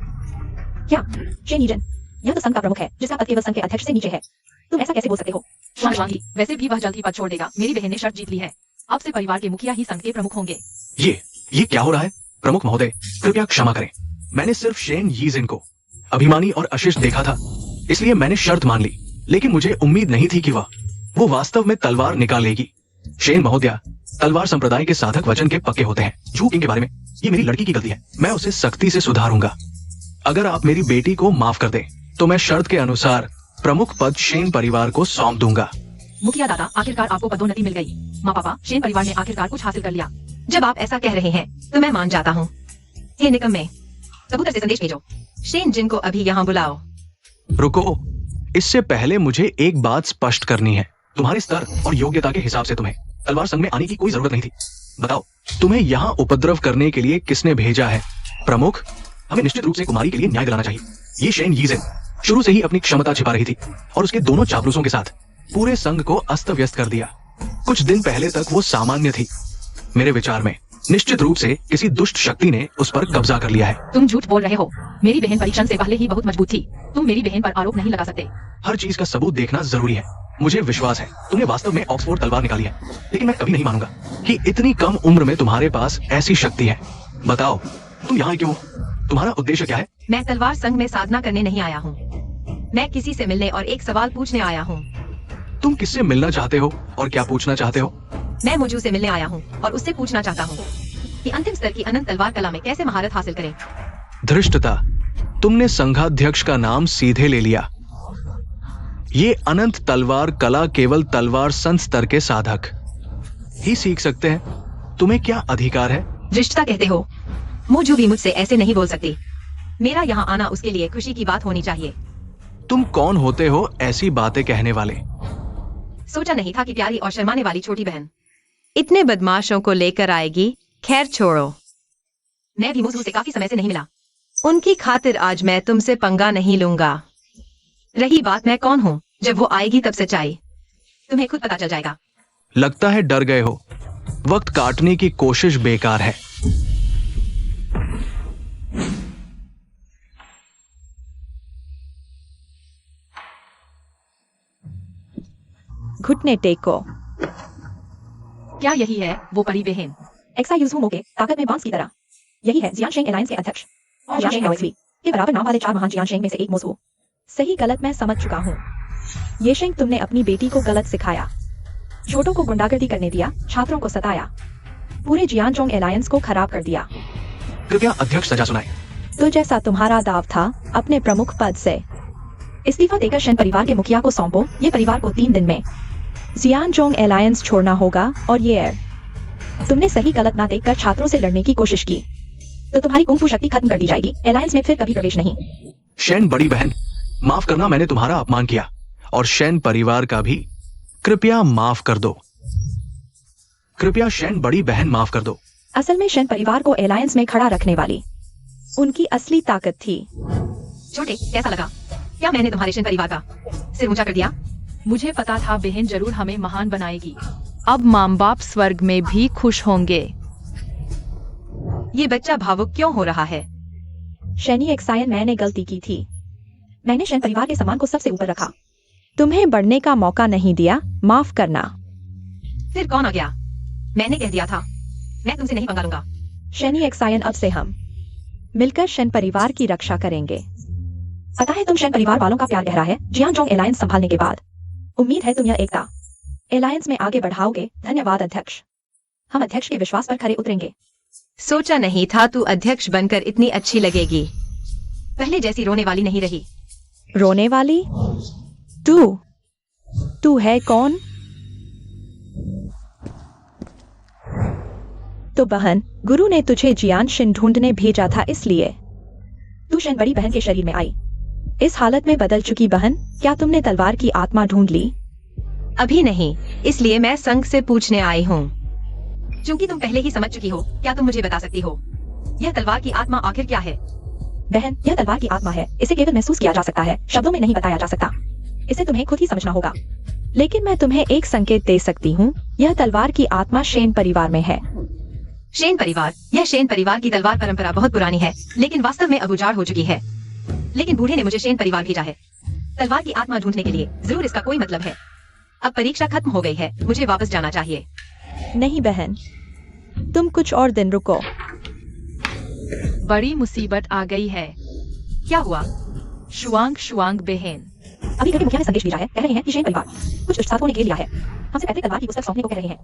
क्या शेन यीजेन, यह तो संघ का प्रमुख है जिसका पद केवल संघ के अध्यक्ष से नीचे है। तुम ऐसा कैसे बोल सकते हो? वैसे भी वह जल्दी पद छोड़ देगा। मेरी बहन ने शर्त जीत ली है, अब से परिवार के मुखिया ही संघ के प्रमुख होंगे। ये क्या हो रहा है? प्रमुख महोदय, कृपया क्षमा करें। मैंने सिर्फ शेन यीजेन को अभिमानी और अशिष्ट देखा था, इसलिए मैंने शर्त मान ली। लेकिन मुझे उम्मीद नहीं थी कि वो वास्तव में तलवार निकालेगी। शेन महोदया, तलवार संप्रदाय के साधक वचन के पक्के होते हैं। जू किंग के बारे में, ये मेरी लड़की की गलती है। मैं उसे सख्ती से सुधारूंगा। अगर आप मेरी बेटी को माफ कर दें, तो मैं शर्त के अनुसार प्रमुख पद शेन परिवार को सौंप दूंगा। मुखिया दादा, आखिरकार आपको पदोन्नति मिल गई। माँ पापा, शेन परिवार ने आखिरकार कुछ हासिल कर लिया। जब आप ऐसा कह रहे हैं तो मैं मान जाता हूँ। हे निकम्मे, कबूतर से संदेश भेजो। शेन जिन को अभी यहाँ बुलाओ। रुको, इससे पहले मुझे एक बात स्पष्ट करनी है। तुम्हारे स्तर और योग्यता के हिसाब से तुम्हें तलवार संघ में आने की कोई जरूरत नहीं थी। बताओ, तुम्हें यहाँ उपद्रव करने के लिए किसने भेजा है? प्रमुख, हमें निश्चित रूप से कुमारी के लिए न्याय दिलाना चाहिए। ये शेन यीजेन शुरू से ही अपनी क्षमता छिपा रही थी और उसके दोनों चापलूसों के साथ पूरे संघ को अस्त व्यस्त कर दिया। कुछ दिन पहले तक वो सामान्य थी। मेरे विचार में निश्चित रूप से किसी दुष्ट शक्ति ने उस पर कब्जा कर लिया है। तुम झूठ बोल रहे हो। मेरी बहन परीक्षण से पहले ही बहुत मजबूत थी। तुम मेरी बहन पर आरोप नहीं लगा सकते। हर चीज का सबूत देखना जरूरी है। मुझे विश्वास है तुमने वास्तव में ऑक्सफोर्ड तलवार निकाली है, लेकिन मैं कभी नहीं मानूंगा कि इतनी कम उम्र में तुम्हारे पास ऐसी शक्ति है। बताओ, तुम यहाँ क्यों? तुम्हारा उद्देश्य क्या है? मैं तलवार संघ में साधना करने नहीं आया हूँ। मैं किसी से मिलने और एक सवाल पूछने आया हूँ। तुम किससे मिलना चाहते हो और क्या पूछना चाहते हो? मैं मुजू से मिलने आया हूँ और उससे पूछना चाहता हूँ कि अंतिम स्तर की अनंत तलवार कला में कैसे महारत हासिल करें। धृष्टता, तुमने संघाध्यक्ष का नाम सीधे ले लिया। ये अनंत तलवार कला केवल तलवार संत स्तर के साधक ही सीख सकते हैं। तुम्हें क्या अधिकार है? धृष्टता कहते हो? मुजू भी मुझसे ऐसे नहीं बोल सकती। मेरा यहाँ आना उसके लिए खुशी की बात होनी चाहिए। तुम कौन होते हो ऐसी बातें कहने वाले? सोचा नहीं था कि प्यारी और शर्माने वाली छोटी बहन इतने बदमाशों को लेकर आएगी। खैर छोड़ो, मैं भी मुझू से काफी समय से नहीं मिला। उनकी खातिर आज मैं तुमसे पंगा नहीं लूंगा। रही बात मैं कौन हूँ, जब वो आएगी तब सच्चाई तुम्हें खुद पता चल जाएगा। लगता है डर गए हो। वक्त काटने की कोशिश बेकार है। घुटने टेको। क्या यही है वो परी बहन? एक्सायूज मोके ताकत में बांस की तरह। यही है जियानशेंग एलायंस के अध्यक्ष जियानशेंग ओएसवी के बराबर नाम वाले 4 महान जियानशेंग में से एक मोजू। सही गलत मैं समझ चुका हूँ। ये शेंग, तुमने अपनी बेटी को गलत सिखाया, छोटों को गुंडागर्दी करने दिया, छात्रों को सताया, पूरे जियानचोंग एलायंस को खराब कर दिया। कृपया अध्यक्ष सजा सुनाए। तो जैसा तुम्हारा दाव था, अपने प्रमुख पद से इस्तीफा देकर शेन परिवार के मुखिया को सौंपो। ये परिवार को 3 दिन में जियानचोंग एलायंस छोड़ना होगा। और ये तुमने सही गलत ना देखकर छात्रों से लड़ने की कोशिश की तो तुम्हारी कुंफू शक्ति खत्म कर दी जाएगी। एलायंस में फिर कभी प्रवेश नहीं। शेन बड़ी बहन, माफ करना, मैंने तुम्हारा अपमान किया और शेन परिवार का भी। कृपया माफ कर दो। कृपया शेन बड़ी बहन माफ कर दो। असल में शेन परिवार को एलायंस में खड़ा रखने वाली उनकी असली ताकत थी। छोटे, कैसा लगा? क्या मैंने तुम्हारे शेन परिवार का सिर ऊंचा कर दिया? मुझे पता था बहन जरूर हमें महान बनाएगी। अब माँ बाप स्वर्ग में भी खुश होंगे। ये बच्चा भावुक क्यों हो रहा है? शेनी एक्सायन, मैंने गलती की थी। मैंने शेन परिवार के सम्मान को सबसे ऊपर रखा। तुम्हें बढ़ने का मौका नहीं दिया। माफ करना। फिर कौन आ गया? मैंने कह दिया था मैं तुमसे नहीं पंगा लूंगा। शेनी एक्सायन, अब से हम मिलकर शेन परिवार की रक्षा करेंगे। पता है तुम शेन परिवार वालों का प्यार गहरा है। जियानचोंग एलायंस संभालने के बाद उम्मीद है तुम यह एकता एलायंस में आगे बढ़ाओगे। धन्यवाद अध्यक्ष। हम अध्यक्ष के विश्वास पर खरे उतरेंगे। सोचा नहीं था तू अध्यक्ष बनकर इतनी अच्छी लगेगी। पहले जैसी रोने वाली नहीं रही। रोने वाली? तू है कौन? तो बहन, गुरु ने तुझे जियानशिन ढूंढने भेजा था, इसलिए तू शेन बड़ी बहन के शरीर में आई। इस हालत में बदल चुकी बहन, क्या तुमने तलवार की आत्मा ढूंढ ली? अभी नहीं, इसलिए मैं संघ से पूछने आई हूँ। क्योंकि तुम पहले ही समझ चुकी हो, क्या तुम मुझे बता सकती हो यह तलवार की आत्मा आखिर क्या है? बहन, यह तलवार की आत्मा है। इसे केवल महसूस किया जा सकता है, शब्दों में नहीं बताया जा सकता। इसे तुम्हें खुद ही समझना होगा। लेकिन मैं तुम्हें एक संकेत दे सकती हूँ। यह तलवार की आत्मा शेन परिवार में है। शेन परिवार? यह शेन परिवार की तलवार परंपरा बहुत पुरानी है, लेकिन वास्तव में अब उजाड़ हो चुकी है। लेकिन बूढ़े ने मुझे शेन परिवार भेजा है तलवार की आत्मा ढूंढने के लिए। जरूर इसका कोई मतलब है। अब परीक्षा खत्म हो गई है, मुझे वापस जाना चाहिए। नहीं बहन, तुम कुछ और दिन रुको। बड़ी मुसीबत आ गई है। क्या हुआ? शुआंग बहन, अभी मुखिया ने संदेश भेजा है। कह रहे हैं कि शेन परिवार कुछ दुष्ट साधकों ने घेर लिया है। हमसे पैतृक तलवार की पुस्तक सौंपने को कह रहे हैं।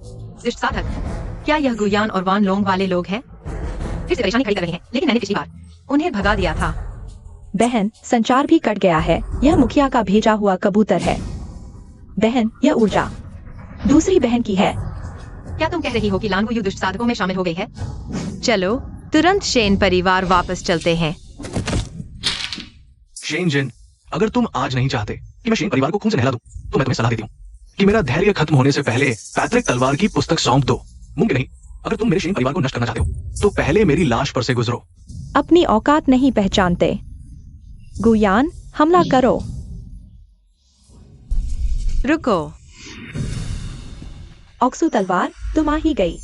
दुष्ट साधक? क्या यह गुयान और वान लोंग वाले लोग हैं? फिर से परेशानी खड़ी कर रहे हैं, लेकिन मैंने पिछली बार उन्हें भगा दिया था। बहन, संचार भी कट गया है। यह मुखिया का भेजा हुआ कबूतर है। बहन, यह ऊर्जा दूसरी बहन की है। क्या तुम कह रही हो कि लांगुयू दुष्ट साधकों में शामिल हो गई है? चलो तुरंत शेन परिवार वापस चलते हैं। शेन जिन, अगर तुम आज नहीं चाहते कि मैं शेन परिवार को खून से नहला दूं, तो मैं तुम्हें सलाह देती हूँ कि मेरा धैर्य खत्म होने से पहले पैतृक तलवार की पुस्तक सौंप दो। मुमकिन नहीं, अगर तुम मेरे शेन परिवार को नष्ट करना चाहते हो तो पहले मेरी लाश पर से गुजरो। अपनी औकात नहीं पहचानते। गुयान, हमला करो। रुको। ऑक्सू तलवार, तुम आ ही गई।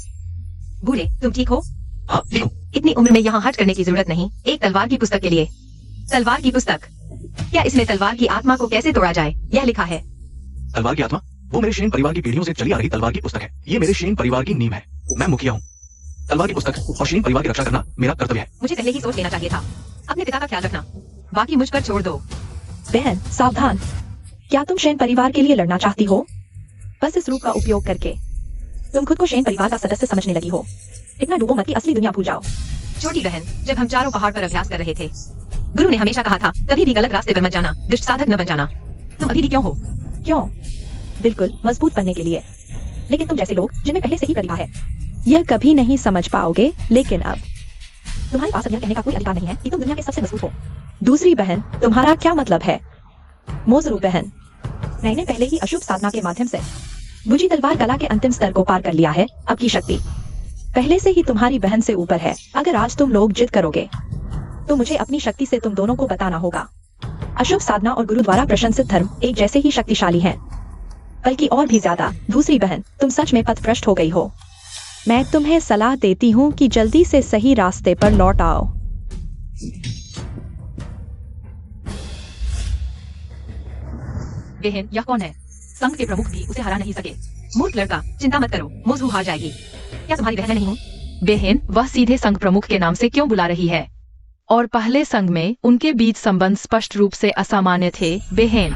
बूढ़े, तुम ठीक हो? हाँ, ठीक हूँ। इतनी उम्र में यहाँ हट करने की जरूरत नहीं। एक तलवार की पुस्तक के लिए। तलवार की पुस्तक? क्या इसमें तलवार की आत्मा को कैसे तोड़ा जाए यह लिखा है? तलवार की आत्मा? वो मेरे शेन परिवार की पीढ़ियों से चली आ रही तलवार की पुस्तक है। ये मेरे शेन परिवार की नींव है। मैं मुखिया हूँ। तलवार की पुस्तक और शेन परिवार की रक्षा करना मेरा कर्तव्य है। मुझे पहले ही सोच लेना चाहिए था। अपने पिता का ख्याल रखना, बाकी मुझ पर छोड़ दो। बहन सावधान, क्या तुम शेन परिवार के लिए लड़ना चाहती हो? बस इस रूप का उपयोग करके तुम खुद को शेन परिवार का सदस्य समझने लगी हो। इतना डूबो मत कि असली दुनिया भूल जाओ। छोटी बहन, जब हम चारों पहाड़ पर अभ्यास कर रहे थे, गुरु ने हमेशा कहा था कभी भी गलत रास्ते पर मत जाना, दुष्ट साधक न बन जाना। तुम अभी भी क्यों हो? क्यों? बिल्कुल मजबूत बनने के लिए। लेकिन तुम जैसे लोग जिनमें पहले से ही प्रतिभा है, यह कभी नहीं समझ पाओगे। लेकिन अब तुम्हारे पास अब यह कहने का कोई अधिकार नहीं है कि तुम दुनिया के सबसे मजबूत हो। दूसरी बहन, तुम्हारा क्या मतलब है? मोजरू बहन, मैंने पहले ही अशुभ साधना के माध्यम से बुझी तलवार कला के अंतिम स्तर को पार कर लिया है। अब की शक्ति पहले से ही तुम्हारी बहन से ऊपर है। अगर आज तुम लोग जिद करोगे तो मुझे अपनी शक्ति से तुम दोनों को बताना होगा। अशुभ साधना और गुरु द्वारा प्रशंसित धर्म एक जैसे ही शक्तिशाली हैं, बल्कि और भी ज्यादा। दूसरी बहन, तुम सच में पथभ्रष्ट हो गई हो। मैं तुम्हें सलाह देती हूँ कि जल्दी से सही रास्ते पर लौट आओ। बहन, यह कौन है? संघ के प्रमुख भी उसे हरा नहीं सके। मूर्ख लड़का, चिंता मत करो, मोजरू हार जाएगी। क्या तुम्हारी बहन नहीं हूँ? बहन, वह सीधे संघ प्रमुख के नाम से क्यों बुला रही है? और पहले संघ में उनके बीच संबंध स्पष्ट रूप से असामान्य थे। बहन,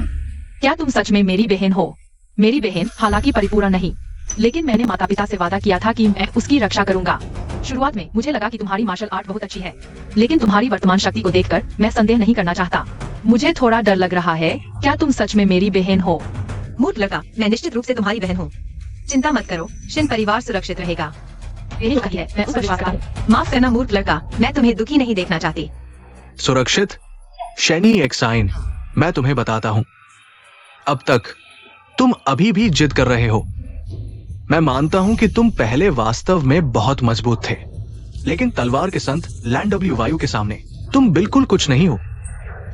क्या तुम सच में मेरी बहन हो? मेरी बहन हालांकि परिपूर्ण नहीं, लेकिन मैंने माता पिता से वादा किया था कि मैं उसकी रक्षा करूंगा। शुरुआत में मुझे लगा कि तुम्हारी मार्शल आर्ट बहुत अच्छी है, लेकिन तुम्हारी वर्तमान शक्ति को देखकर मैं संदेह नहीं करना चाहता। मुझे थोड़ा डर लग रहा है। क्या तुम सच में मेरी बहन हो? मूर्ख लड़का, मैं निश्चित रूप से तुम्हारी बहन हूँ। चिंता मत करो, शेन परिवार सुरक्षित रहेगा। बहन कहती है, मैं उस पर विश्वास करता हूँ। माफ करना मूर्ख लड़का, मैं तुम्हें दुखी नहीं देखना चाहती। सुरक्षित? शैनी एक्साइन, मैं तुम्हें बताता हूं, अब तक तुम अभी भी जिद कर रहे हो। मैं मानता हूं कि तुम पहले वास्तव में बहुत मजबूत थे, लेकिन तलवार के संत लैंड डब्ल्यू वायु के सामने तुम बिल्कुल कुछ नहीं हो।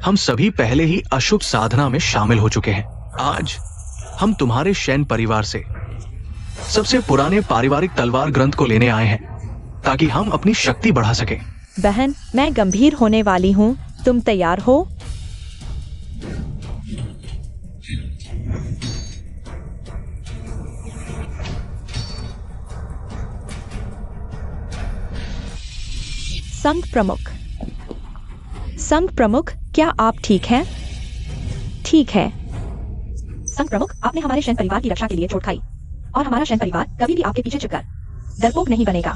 हम सभी पहले ही अशुभ साधना में शामिल हो चुके हैं। आज हम तुम्हारे शैन परिवार से सबसे पुराने पारिवारिक तलवार ग्रंथ को लेने आए हैं, ताकि हम अपनी शक्ति बढ़ा सके। बहन, मैं गंभीर होने वाली हूँ, तुम तैयार हो? संघ प्रमुख, संघ प्रमुख, क्या आप ठीक हैं? ठीक है। संघ प्रमुख, आपने हमारे शैन परिवार की रक्षा के लिए चोट खाई, और हमारा शैन परिवार कभी भी आपके पीछे छिपकर डरपोक नहीं बनेगा।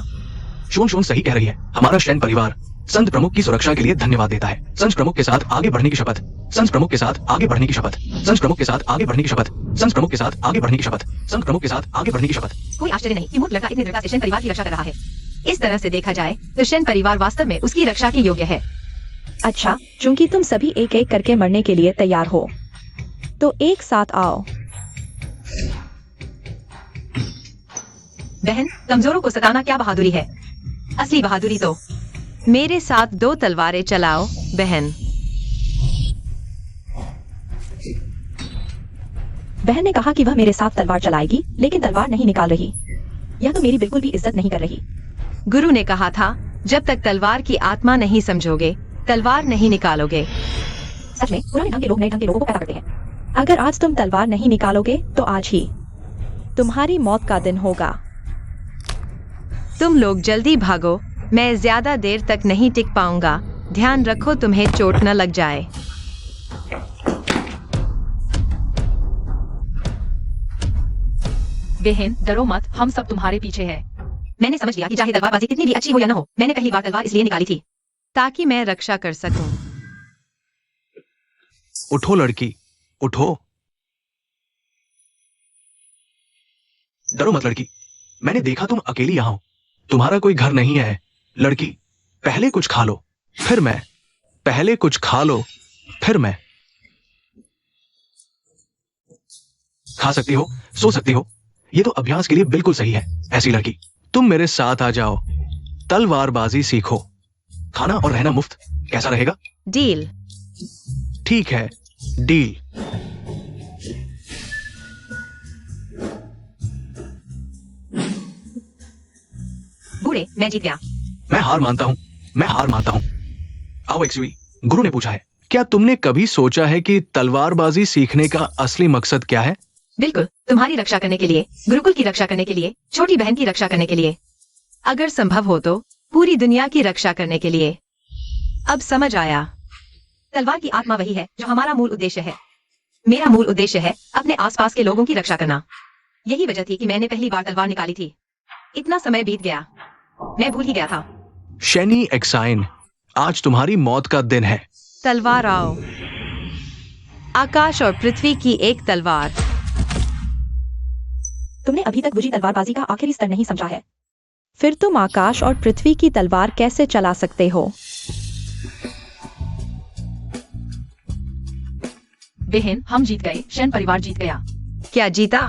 शोन सही कह रही है। हमारा शैन परिवार संत प्रमुख की सुरक्षा के लिए धन्यवाद देता है। संत प्रमुख के साथ आगे बढ़ने की शपथ। संत प्रमुख के साथ आगे बढ़ने की शपथ। संत प्रमुख के साथ आगे बढ़ने की शपथ। संत प्रमुख के साथ आगे बढ़ने की शपथ। संत प्रमुख के साथ आगे बढ़ने की शपथ। कोई आश्चर्य नहीं कि मूर्ख लड़का इतनी दृढ़ता से शेन परिवार की रक्षा कर रहा है। इस तरह से देखा जाए तो शेन परिवार वास्तव में उसकी रक्षा के योग्य है। अच्छा, चूंकि तुम सभी एक एक करके मरने के लिए तैयार हो, तो एक साथ आओ। बहन, कमजोरों को सताना क्या बहादुरी है? असली बहादुरी तो मेरे साथ 2 तलवारें चलाओ बहन। बहन ने कहा कि वह मेरे साथ तलवार चलाएगी, लेकिन तलवार नहीं निकाल रही। यह तो मेरी बिल्कुल भी इज्जत नहीं कर रही। गुरु ने कहा था, जब तक तलवार की आत्मा नहीं समझोगे, तलवार नहीं निकालोगे। सच में पुराने ढंग के लोग नए ढंग के लोगों को पैदा करते हैं। अगर आज तुम तलवार नहीं निकालोगे तो आज ही तुम्हारी मौत का दिन होगा। तुम लोग जल्दी भागो, मैं ज्यादा देर तक नहीं टिक पाऊंगा। ध्यान रखो तुम्हें चोट न लग जाए। बहन, डरो मत, हम सब तुम्हारे पीछे हैं। मैंने समझ लिया कि चाहे तलवारबाजी कितनी भी अच्छी हो या न हो, मैंने पहली बार तलवार इसलिए निकाली थी ताकि मैं रक्षा कर सकूं। उठो लड़की, उठो। डरो मत लड़की, मैंने देखा तुम अकेली यहां हो, तुम्हारा कोई घर नहीं है। लड़की, पहले कुछ खा लो, फिर मैं। पहले कुछ खा लो, फिर मैं। खा सकती हो, सो सकती हो, ये तो अभ्यास के लिए बिल्कुल सही है। ऐसी लड़की, तुम मेरे साथ आ जाओ, तलवारबाजी सीखो। खाना और रहना मुफ्त, कैसा रहेगा? डील। ठीक है, डील। बूढ़े, मैं जीत गया। मैं हार मानता हूं, मैं हार मानता हूं। आओ एक्सवी, गुरु ने पूछा है, क्या तुमने कभी सोचा है कि तलवारबाजी सीखने का असली मकसद क्या है? बिल्कुल, तुम्हारी रक्षा करने के लिए, गुरुकुल की रक्षा करने के लिए, छोटी बहन की रक्षा करने के लिए, अगर संभव हो तो पूरी दुनिया की रक्षा करने के लिए। अब समझ आया। तलवार की आत्मा वही है जो हमारा मूल उद्देश्य है। मेरा मूल उद्देश्य है अपने आसपास के लोगों की रक्षा करना। यही वजह थी कि मैंने पहली बार तलवार निकाली थी। इतना समय बीत गया, मैं भूल ही गया था। शैनी एक्साइन, आज तुम्हारी मौत का दिन है। तलवार आओ। आकाश और पृथ्वी की एक तलवार। तुमने अभी तक बुरी तलवारबाजी का आखिरी स्तर नहीं समझा है। फिर तुम आकाश और पृथ्वी की तलवार कैसे चला सकते हो? बहन, हम जीत गए। शेन परिवार जीत गया। क्या जीता?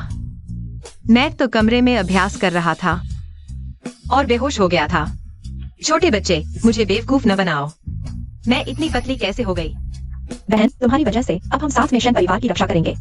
मैं तो कमरे में अभ्यास कर रहा था और बेहोश हो गया था। छोटे बच्चे, मुझे बेवकूफ न बनाओ। मैं इतनी पतली कैसे हो गई? बहन, तुम्हारी वजह से अब हम साथ में शेन परिवार की रक्षा करेंगे।